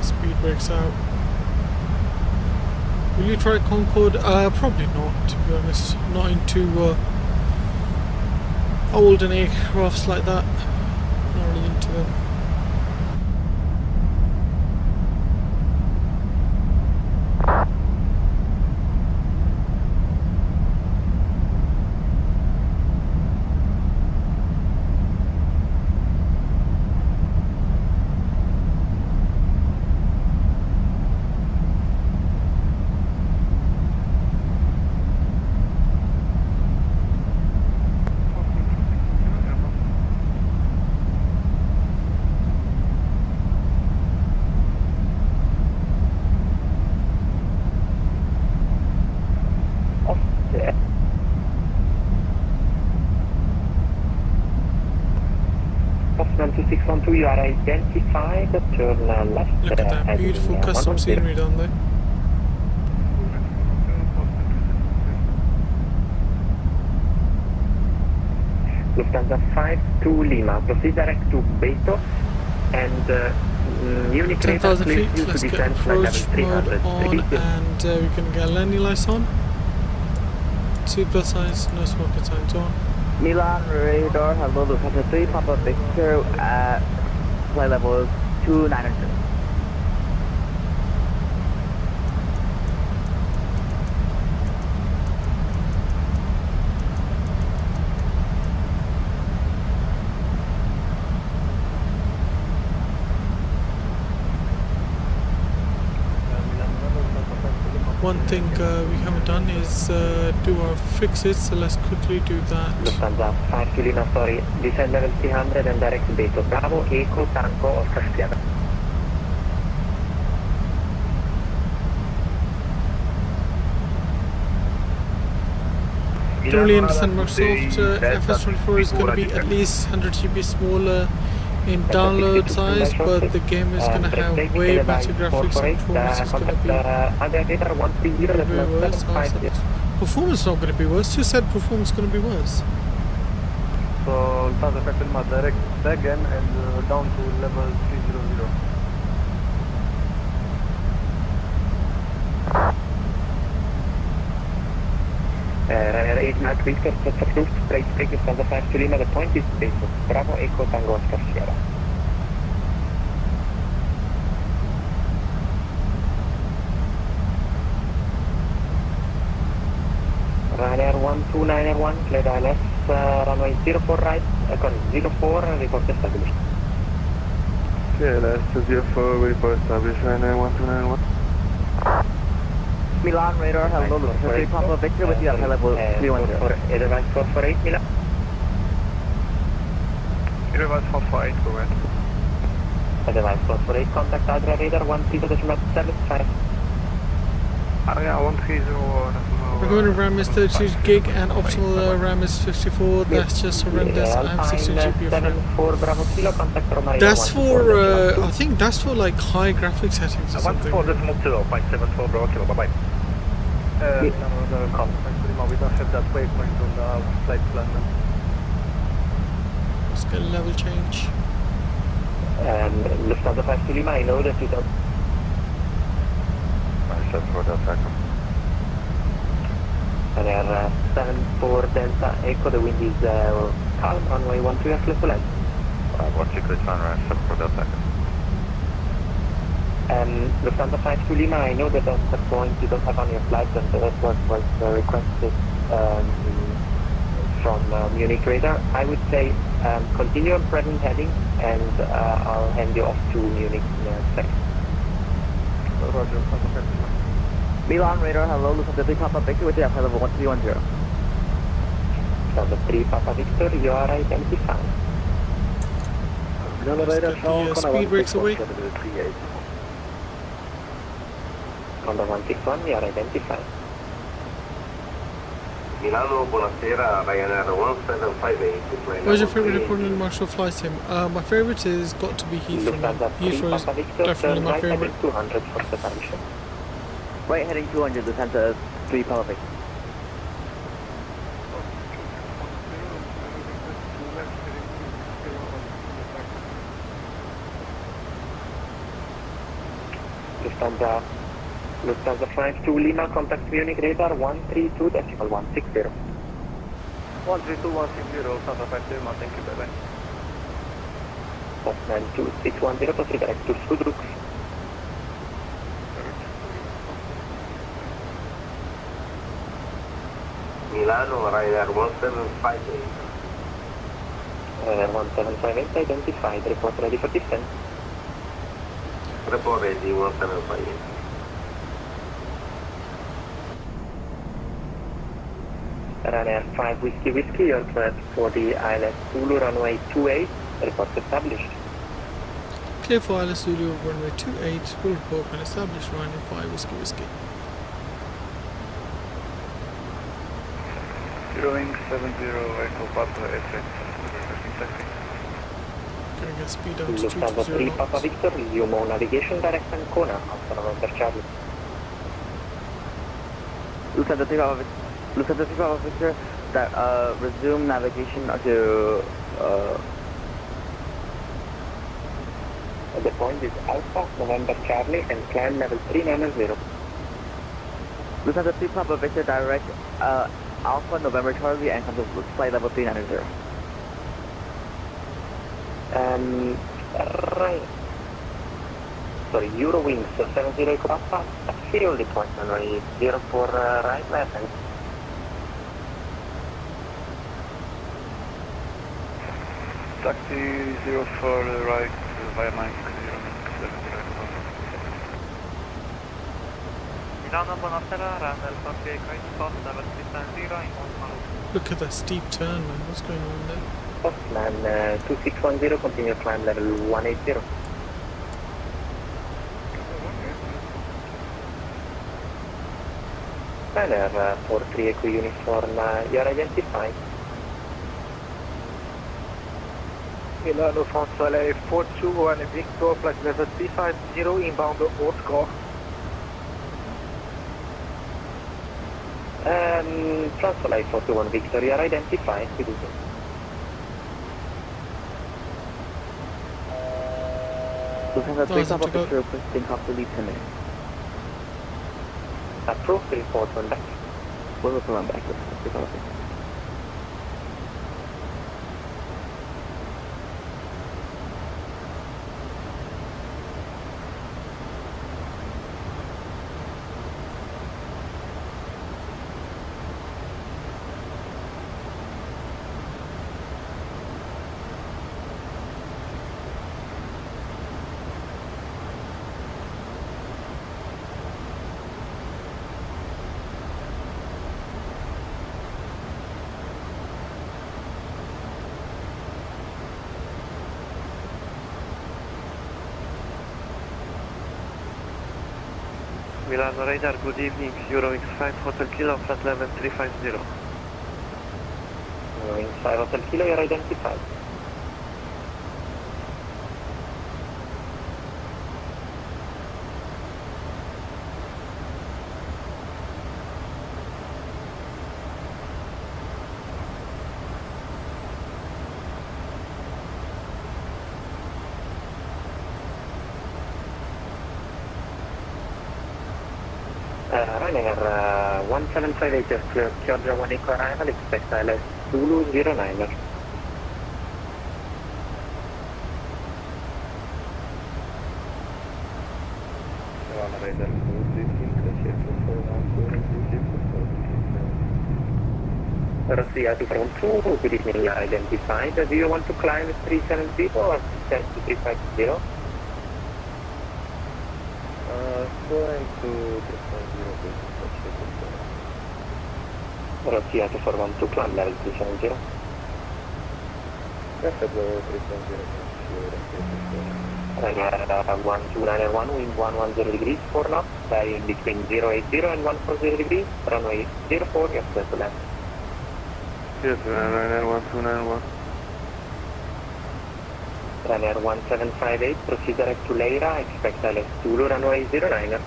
[SPEAKER 1] Speed brakes out. Will you try Concorde? Probably not, to be honest. Not into old and aircrafts like that. Not really into them.
[SPEAKER 10] Poznan 2612, you are identified, turn left.
[SPEAKER 1] Look at that beautiful custom scenery down there.
[SPEAKER 10] Lufthansa 52 Lima, proceed direct to Beto and Munich
[SPEAKER 1] 10,000 feet,
[SPEAKER 10] you
[SPEAKER 1] let's
[SPEAKER 10] to
[SPEAKER 1] get
[SPEAKER 10] descend flight level
[SPEAKER 1] approach
[SPEAKER 10] 300.
[SPEAKER 1] mode on
[SPEAKER 10] Repeat.
[SPEAKER 1] and we can get landing lights on. Seatbelt signs, no smoking signs on.
[SPEAKER 11] Milan radar, hello, Lufthansa 3, Papa Victor at flight level 2900.
[SPEAKER 1] One thing we haven't done is do our fixes, so let's quickly do that.
[SPEAKER 10] Lufthansa 52 Lima, sorry, descend level 300 and direct to Beto. Bravo, Echo, Tango, Oscar Sierra.
[SPEAKER 1] Totally understand Microsoft FS24 is going to be at least 100 GB smaller in download size, but the game is going to have way better graphics and performance. It's going to be way worse. Performance not going to be worse. Who said performance is going to be worse?
[SPEAKER 4] So Lufthansa Factory direct again and down to level 300.
[SPEAKER 10] Runner 8 Mark Victor, set approved, straight break Lufthansa 52 Lima, the point is Beto. Bravo, Echo, Tango, Oscar Sierra. Runner 12901, clear ILS, runway 04 right, 04, report established.
[SPEAKER 8] Okay, last 04, report established, runway 1291.
[SPEAKER 11] Milan radar, hello, Lufthansa 3 Papa Victor with you at high level 310.
[SPEAKER 10] Edelweiss 448 Milan.
[SPEAKER 8] Edelweiss 448, go ahead.
[SPEAKER 10] Edelweiss 448, contact Adria radar 130.75.
[SPEAKER 8] Area 130.
[SPEAKER 1] We're going to RAM is 32 gig and optimal RAM is 54. That's just horrendous. I have 60 GP of RAM. That's for, I think that's for like high graphic settings or something.
[SPEAKER 7] 1.4.74 Bravo Kilo, bye bye. We don't have that waypoint on the flight plan.
[SPEAKER 1] Let's get a level change.
[SPEAKER 10] Lufthansa 5 to Lima, I know that you don't.
[SPEAKER 9] I said for that second.
[SPEAKER 10] Air 74 Delta Echo, the wind is calm, runway 12 left level end.
[SPEAKER 9] 168 sunrise, 7 for that second.
[SPEAKER 10] Lufthansa 5 to Lima, I know that that's the point you don't have on your flight, and that's what was requested from Munich radar. I would say continue on present heading, and I'll hand you off to Munich in a second.
[SPEAKER 7] Roger,
[SPEAKER 11] Milan radar, hello, Lufthansa 3 Papa Victor with you at high level 1310.
[SPEAKER 10] Lufthansa 3 Papa Victor, you are identified.
[SPEAKER 1] Speed brakes away.
[SPEAKER 10] Condor 161, you are identified.
[SPEAKER 12] Milano, buonasera, Ryanair 1758.
[SPEAKER 1] What's your favorite airport in Marshall flight sim? My favorite is got to be Heathrow. Heathrow is definitely my favorite.
[SPEAKER 10] 200 for separation.
[SPEAKER 11] Right heading 200, Lufthansa 3 Papa Victor.
[SPEAKER 10] Lufthansa 5 to Lima, contact Munich radar 132.160.
[SPEAKER 7] 132.160, Lufthansa 5 to Lima, thank you, bye bye.
[SPEAKER 10] Poznan 2610, proceed direct to Sudruk.
[SPEAKER 12] Milano, Ryanair 1758.
[SPEAKER 10] 1758 identified, report ready for descent.
[SPEAKER 12] Report ready 1758.
[SPEAKER 10] Ryanair 5 Whiskey Whiskey, you're cleared for the ILS Zulu runway 28, report established.
[SPEAKER 1] Clear for ILS Zulu runway 28, will report when established Ryanair 5 Whiskey Whiskey.
[SPEAKER 8] Zeroing 70 Echo Papa S8.
[SPEAKER 1] Gonna get speed down to
[SPEAKER 10] Lufthansa 3
[SPEAKER 1] 220
[SPEAKER 10] Papa
[SPEAKER 1] knots.
[SPEAKER 10] Victor, resume all navigation direct Ancona, after November Charlie.
[SPEAKER 11] Lufthansa 3 Papa Victor. Lufthansa 3 Papa Victor, that, resume navigation to,
[SPEAKER 10] The point is Alpha, November Charlie, and climb level 390.
[SPEAKER 11] Lufthansa 3 Papa Victor, direct, Alpha, November Charlie, and come to flight level 390.
[SPEAKER 10] Right. Sorry, Eurowings 70 Papa, serial deployment, runway 04 right left, and
[SPEAKER 8] Taxi 04 right via Mike 070
[SPEAKER 7] Milano, buonasera, Ryanair 48 coast, level 370 in Poznan.
[SPEAKER 1] Look at that steep turn, man. What's going on there?
[SPEAKER 10] Postman 2610, continue climb level 180. Ryanair 43 Echo Uniform, you are identified.
[SPEAKER 7] Milano, France, 421 Victor, flight level 350, inbound haute corps.
[SPEAKER 10] Transfer 41 Victor, you are identified.
[SPEAKER 11] Lufthansa 3 Papa Victor, requesting Cockpit lead 10 minutes.
[SPEAKER 10] Approved, report on back.
[SPEAKER 11] We'll report on back, Lufthansa 3 Papa Victor.
[SPEAKER 7] Milan radar, good evening, Eurowings 5 Hotel Kilo, flight level 350.
[SPEAKER 10] Eurowings 5 Hotel Kilo, you're identified. Ryanair 1758 just cleared Georgia 1 Echo arrival, expect ILS Zulu 09er. Russia to front 2, good evening, you are identified. Do you want to climb 370 or descend to 350?
[SPEAKER 8] Going to 370.
[SPEAKER 10] Russia to 412, climb level 370. Ryanair 12901, wind 110 degrees, 4 knots, bearing between 080 and 140 degrees, runway 04, yes, left to left.
[SPEAKER 8] Yes, Ryanair 1291.
[SPEAKER 10] Ryanair 1758, proceed direct to Leira, expect ILS Zulu, runway 09er.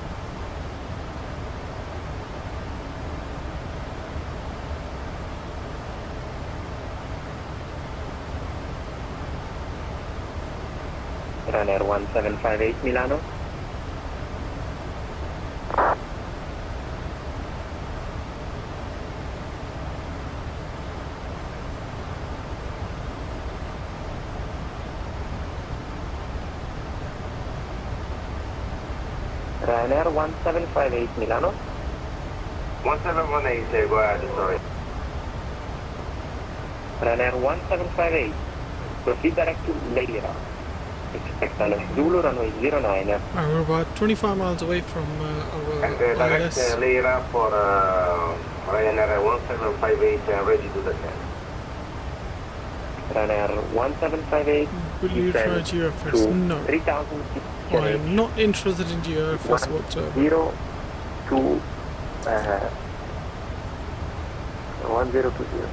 [SPEAKER 10] Ryanair 1758, Milano. Ryanair 1758, Milano.
[SPEAKER 12] 1718, go ahead, sorry.
[SPEAKER 10] Ryanair 1758, proceed direct to Leira. Expect ILS Zulu, runway 09er.
[SPEAKER 1] We're about 25 miles away from our
[SPEAKER 12] And direct
[SPEAKER 1] ILS.
[SPEAKER 12] Leira for Ryanair 1758, ready to descend.
[SPEAKER 10] Ryanair 1758,
[SPEAKER 1] Will you try
[SPEAKER 10] descend
[SPEAKER 1] GFS?
[SPEAKER 10] to
[SPEAKER 1] No.
[SPEAKER 10] 3000
[SPEAKER 1] I am not interested in GFS whatsoever.
[SPEAKER 10] 0 to 1020.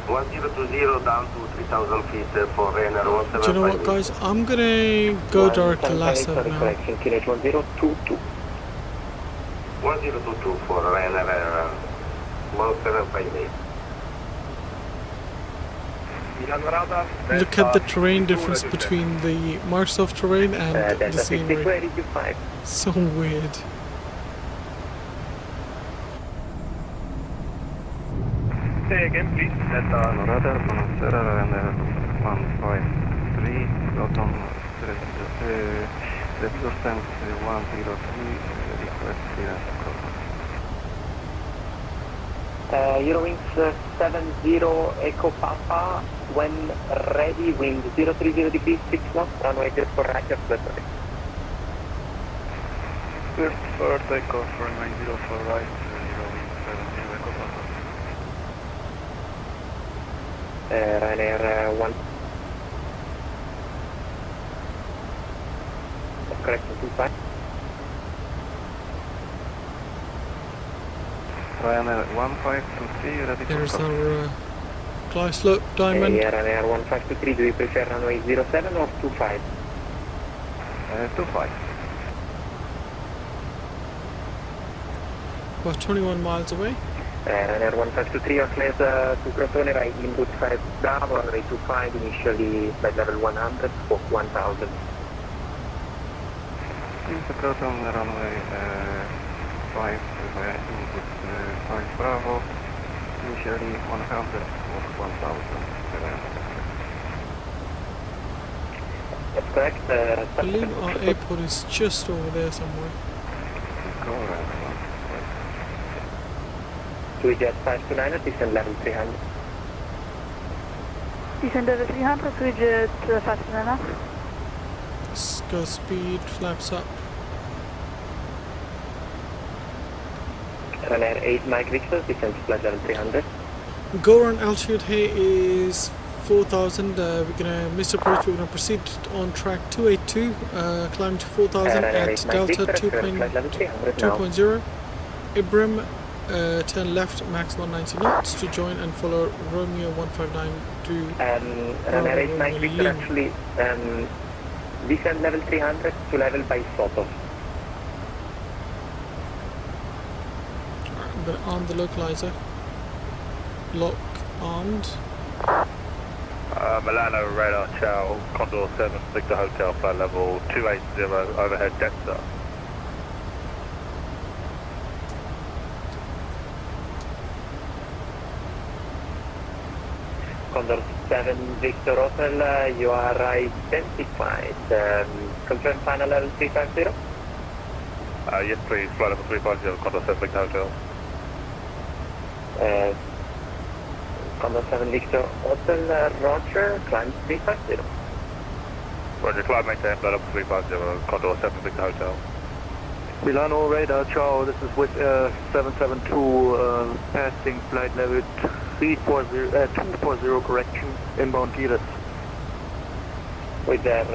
[SPEAKER 12] 1020 down to 3000 feet for Ryanair
[SPEAKER 1] Do you know what,
[SPEAKER 12] 1758.
[SPEAKER 1] guys? I'm gonna go direct to Lasso
[SPEAKER 10] sorry,
[SPEAKER 1] now.
[SPEAKER 10] correction, Kinet 1022.
[SPEAKER 12] 1022 for Ryanair 1758.
[SPEAKER 1] Look at the terrain difference between the Microsoft terrain and the
[SPEAKER 10] Delta 62,
[SPEAKER 1] scenery.
[SPEAKER 10] 85.
[SPEAKER 1] So weird.
[SPEAKER 8] Say again, please. Radar, buonasera, Ryanair 153, Loton, represent 103, request clearance across.
[SPEAKER 10] Eurowings 70 Echo Papa, when ready, wind 030 degrees, 6 knots, runway 04 right, just left right.
[SPEAKER 8] First for takeoff, runway 04 right, Eurowings 70 Echo Papa.
[SPEAKER 10] Ryanair 1. Correction, 25.
[SPEAKER 8] Ryanair 1523, ready for
[SPEAKER 1] There's
[SPEAKER 8] Cockpit.
[SPEAKER 1] our glide slope diamond.
[SPEAKER 10] Ryanair 1523, do you prefer runway 07 or 25?
[SPEAKER 8] 25.
[SPEAKER 1] About 21 miles away.
[SPEAKER 10] Ryanair 1523, your clears to Crotone, right input 5 Bravo, runway 25, initially flight level 100, scope 1000.
[SPEAKER 8] Into Proton, runway 5, via input 5 Bravo, initially 100 of 1000.
[SPEAKER 10] That's correct.
[SPEAKER 1] I believe our airport is just over there somewhere.
[SPEAKER 8] Correct.
[SPEAKER 10] Suijet 529, descend level 300.
[SPEAKER 6] Descend level 300, Suijet 529.
[SPEAKER 1] Let's go speed, flaps up.
[SPEAKER 10] Ryanair 8 Mike Victor, descend to flight level 300.
[SPEAKER 1] Go around altitude here is 4000. We're gonna miss approach. We're gonna proceed on track 282. Climb to 4000 at Delta 2.0. Ibram, turn left, max 190 knots to join and follow Romeo 159 to
[SPEAKER 10] runway 9 Victor, actually descend level 300 to level by Soto.
[SPEAKER 1] I'm gonna arm the localizer. Lock armed.
[SPEAKER 8] Milano radar chow, Condor 7, Victor Hotel, flight level 280, overhead Delta.
[SPEAKER 10] Condor 7 Victor Hotel, you are identified. Confirm final level 350?
[SPEAKER 8] Yes please, flight level 350, Condor 7, Victor Hotel.
[SPEAKER 10] Condor 7 Victor Hotel, Roger, climb 350.
[SPEAKER 8] Roger, climb maintain, flight level 350, Condor 7, Victor Hotel.
[SPEAKER 7] Milano radar, ciao, this is with 772, passing flight level 240 correction, inbound Giras.
[SPEAKER 10] With their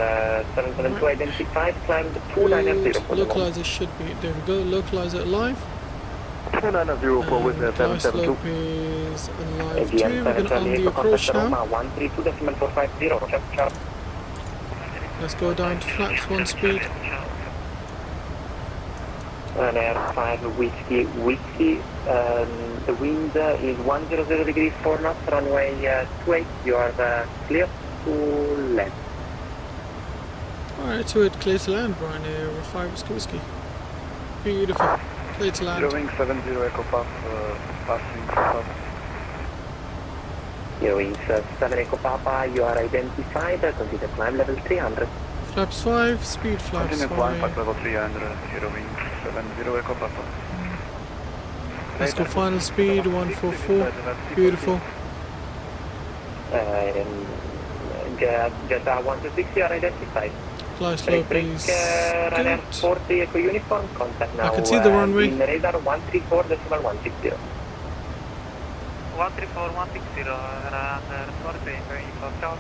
[SPEAKER 10] 772 identified, climb 290.
[SPEAKER 1] Localizer should be, there we go, localizer alive.
[SPEAKER 7] 290 for with 772.
[SPEAKER 1] Slope is alive too. We're going to arm the approach now.
[SPEAKER 10] 132.450, check.
[SPEAKER 1] Let's go down to flaps 1 speed.
[SPEAKER 10] Air 5 Whiskey, the wind is 100 degrees 4 knots, runway 28, you are clear to land.
[SPEAKER 1] Alright, so it's clear to land, Brian, Air 5 Whiskey. Beautiful, clear to land.
[SPEAKER 8] Wing 70 Echo Pass, passing Pass.
[SPEAKER 10] Wing 7 Echo Papa, you are identified, consider climb level 300.
[SPEAKER 1] Flaps 5, speed flaps
[SPEAKER 8] Continue climb,
[SPEAKER 1] 5.
[SPEAKER 8] level 300, Wing 70 Echo Papa.
[SPEAKER 1] Let's go final speed, 144. Beautiful.
[SPEAKER 10] Jetta 126, you are identified.
[SPEAKER 1] Fly slope is
[SPEAKER 10] Runner
[SPEAKER 1] good.
[SPEAKER 10] 40 Echo Uniform, contact now.
[SPEAKER 1] I can see the runway.
[SPEAKER 10] In radar 134.160.
[SPEAKER 7] 134.160, runner 40 Echo Uniform, ciao.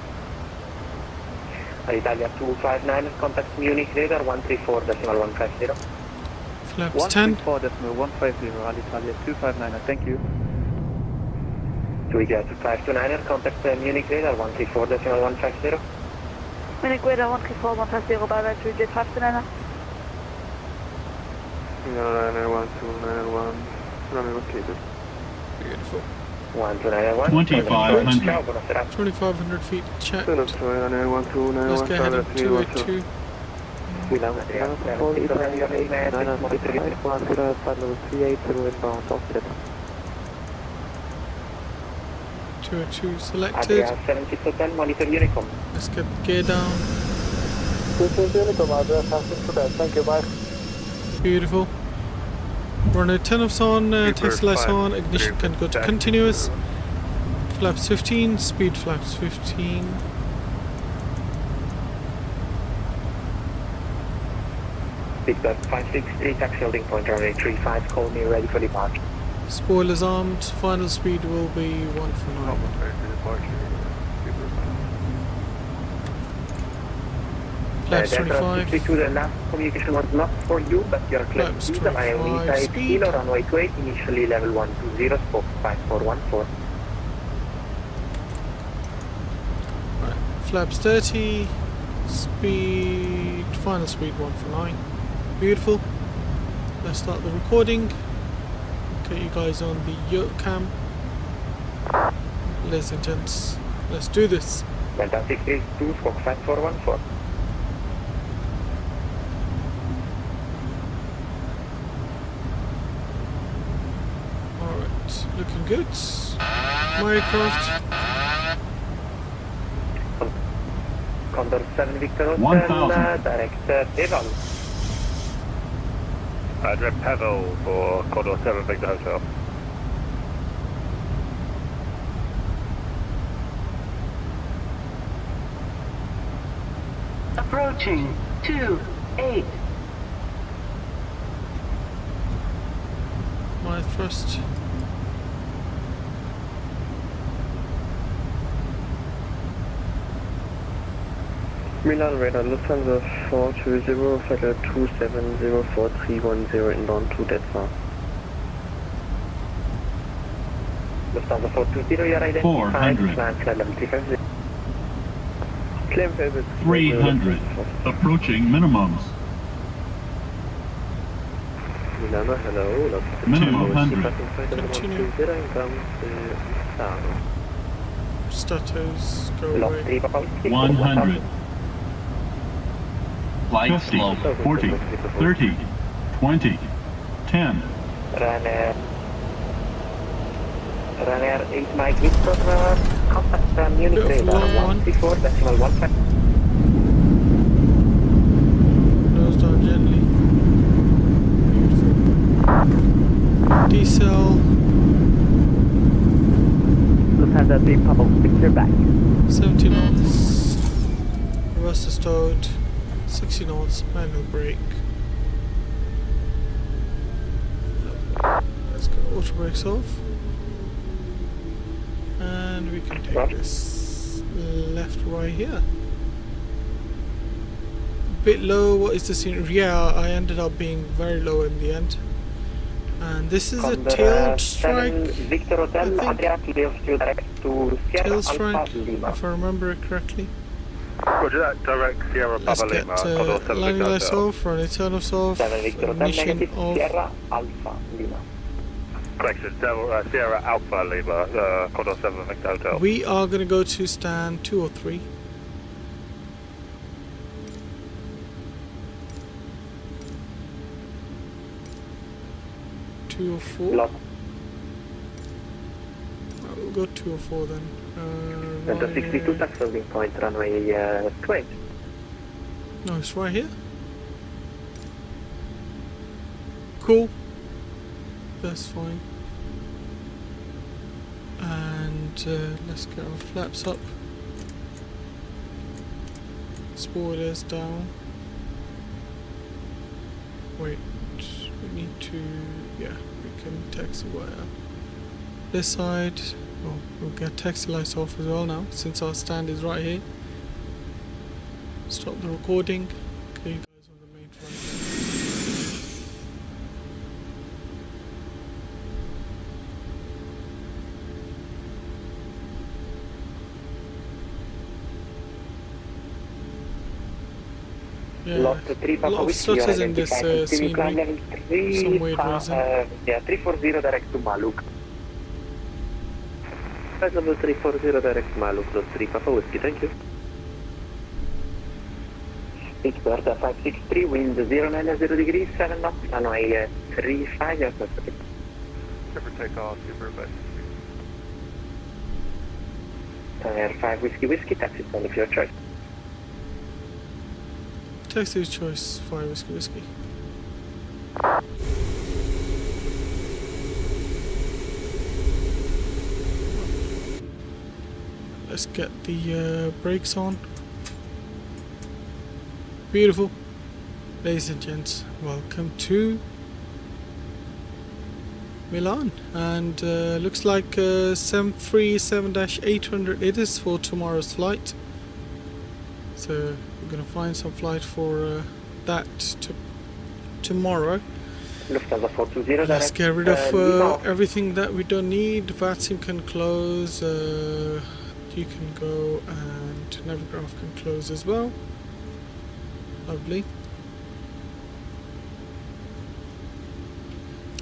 [SPEAKER 10] Italia 259, contact Munich radar 134.150.
[SPEAKER 1] Flaps 10.
[SPEAKER 7] 134.150, Alitalia 259, thank you.
[SPEAKER 10] Italia 2529, contact Munich radar 134.150.
[SPEAKER 6] Munich radar 134.150, bye bye, 3J 529.
[SPEAKER 8] 991, runway located.
[SPEAKER 1] Beautiful.
[SPEAKER 10] 1291.
[SPEAKER 1] 2,500 feet checked.
[SPEAKER 8] Let's
[SPEAKER 1] Let's get heading 282.
[SPEAKER 11] Milan, level 380 inbound, Cockpit.
[SPEAKER 1] 202 selected.
[SPEAKER 10] Adria 7610, monitor Unicom.
[SPEAKER 1] Let's get the gear down.
[SPEAKER 4] Unicom, Adria 7610, thank you, bye.
[SPEAKER 1] Beautiful. Runner 10 offs on, takes less on, ignition can go to continuous. Flaps 15, speed flaps 15.
[SPEAKER 10] Victor 563, taxi holding point runway 35, call me ready for departure.
[SPEAKER 1] Spoilers armed, final speed will be 149. Flaps 25.
[SPEAKER 10] The last communication was not for you, but you are clear.
[SPEAKER 1] Flaps
[SPEAKER 10] IOE
[SPEAKER 1] 25,
[SPEAKER 10] type
[SPEAKER 1] speed.
[SPEAKER 10] kilo, runway 28, initially level 120, scope 5414.
[SPEAKER 1] Right. Flaps 30, speed, final speed 149. Beautiful. Let's start the recording. Get you guys on the yoke cam. Ladies and gents, let's do this.
[SPEAKER 10] Delta 632, scope 5414.
[SPEAKER 1] Alright, looking good. My aircraft.
[SPEAKER 10] Condor 7 Victor Hotel, direct Eval.
[SPEAKER 8] Direct Pavel for Condor 7 Victor Hotel.
[SPEAKER 3] Approaching 28.
[SPEAKER 1] My thrust.
[SPEAKER 10] Milan radar Lufthansa 420, flight 2704310 inbound to Detfar. Lufthansa 420, you are identified,
[SPEAKER 13] 400.
[SPEAKER 10] flight level 350. Claim service.
[SPEAKER 13] 300. Approaching minimums.
[SPEAKER 10] Milano, hello.
[SPEAKER 13] Minimum 100.
[SPEAKER 1] Continue. Stutters, go away.
[SPEAKER 13] 100. Flight slow. 40. 30. 20. 10.
[SPEAKER 10] Ryanair 8 Mike Victor, contact Munich radar 134.15.
[SPEAKER 1] Nose down gently. Beautiful. Decel.
[SPEAKER 11] Lufthansa 3 Papa Victor back.
[SPEAKER 1] 70 knots. Reverse stowed. 60 knots. Manual brake. Let's get auto brakes off. And we can take this left right here. Bit low. What is the scene? Yeah, I ended up being very low in the end. And this is a tail strike.
[SPEAKER 10] Victor Hotel, Adriatic direct to Sierra
[SPEAKER 1] Tail strike,
[SPEAKER 10] Lima.
[SPEAKER 1] if I remember it correctly.
[SPEAKER 8] Roger that, direct Sierra
[SPEAKER 1] Let's
[SPEAKER 8] Papa
[SPEAKER 1] get
[SPEAKER 8] Lima,
[SPEAKER 1] landing lights off, running turn offs off,
[SPEAKER 10] 7 Victor Hotel,
[SPEAKER 1] ignition
[SPEAKER 10] negative,
[SPEAKER 1] off.
[SPEAKER 10] Sierra Alpha Lima.
[SPEAKER 8] Correction, Sierra Alpha Lima, Condor 7 Victor Hotel.
[SPEAKER 1] We are going to go to stand 203.
[SPEAKER 10] Lock.
[SPEAKER 1] We'll go 204 then.
[SPEAKER 10] Delta 62, tax holding point, runway 20.
[SPEAKER 1] No, it's right here. Cool. That's fine. And let's get our flaps up. Spoilers down. Wait, we need to, yeah, we can taxi wire. This side, well, we'll get taxi lights off as well now, since our stand is right here. Stop the recording. Okay, you guys on the main flight. Yeah,
[SPEAKER 10] Lost 3
[SPEAKER 1] a
[SPEAKER 10] Papa
[SPEAKER 1] lot of
[SPEAKER 10] Whiskey,
[SPEAKER 1] stutters in this scenery,
[SPEAKER 10] level 3,
[SPEAKER 1] some weird reason.
[SPEAKER 10] yeah, 340 direct to Maluk. Flight level 340 direct to Maluk, lost 3 Papa Whiskey, thank you. Victor 563, wind 090 degrees, 7 knots, runway 35, yes, that's okay.
[SPEAKER 8] Super takeoff, super base.
[SPEAKER 10] Air 5 Whiskey, taxi stand of your choice.
[SPEAKER 1] Taxi choice 5 whiskey. Let's get the brakes on. Beautiful. Ladies and gents, welcome to Milan. And looks like 737-800 it is for tomorrow's flight. So we're going to find some flight for that tomorrow.
[SPEAKER 10] Lufthansa 420
[SPEAKER 1] Let's
[SPEAKER 10] direct,
[SPEAKER 1] get rid of everything that we don't need. VATSIM can close, you can go, and Navigraph can close as well. Lovely.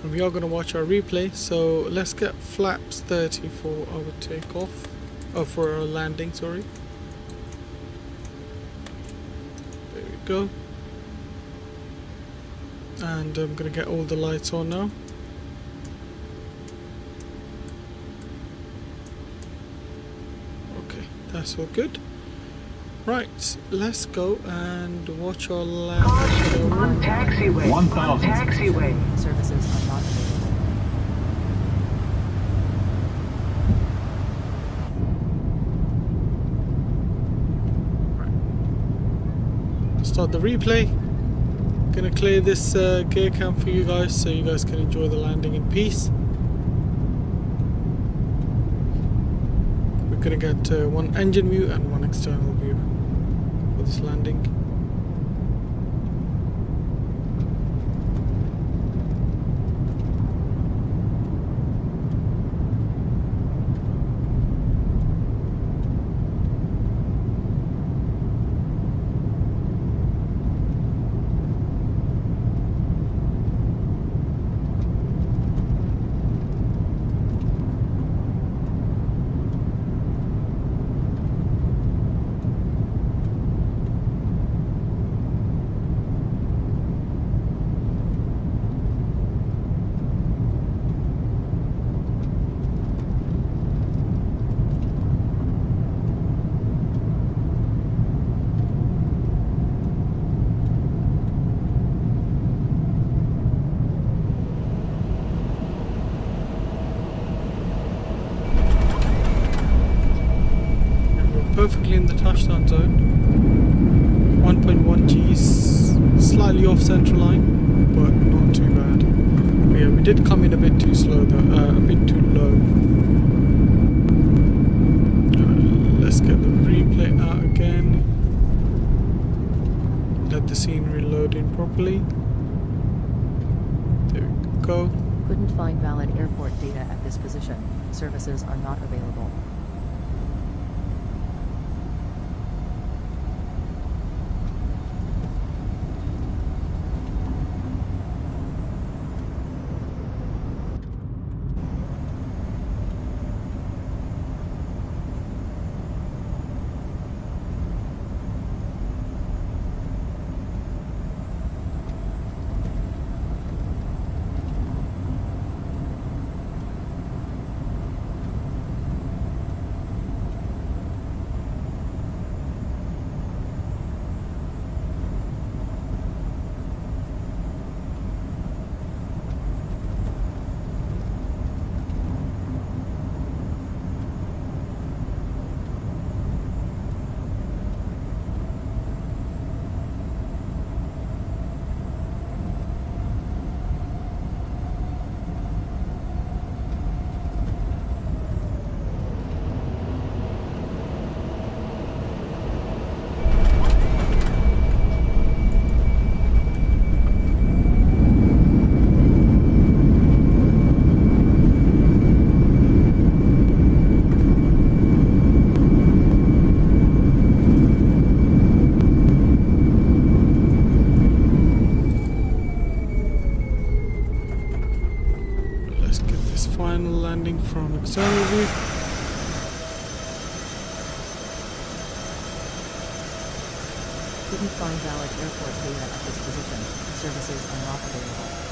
[SPEAKER 1] And we are going to watch our replay, so let's get flaps 30 for our takeoff, for our landing, sorry. There we go. And I'm going to get all the lights on now. Okay, that's all good. Right, let's go and watch our landing.
[SPEAKER 2] On taxiway.
[SPEAKER 13] 1,000.
[SPEAKER 2] Taxiway. Services are not available.
[SPEAKER 1] Start the replay. Gonna clear this gear cam for you guys so you guys can enjoy the landing in peace. We're gonna get one engine view and one external view for for this landing. Perfectly in the touchdown zone. 1.1 G's, slightly off central line, but not too bad. But yeah, we did come in a bit too slow though, a bit too low. Let's get the replay out again. Let the scenery load in properly. There we go.
[SPEAKER 2] Couldn't find valid airport data at this position. Services are not available.
[SPEAKER 1] Landing from external view.
[SPEAKER 2] Couldn't find valid airport data at this position. Services are not available.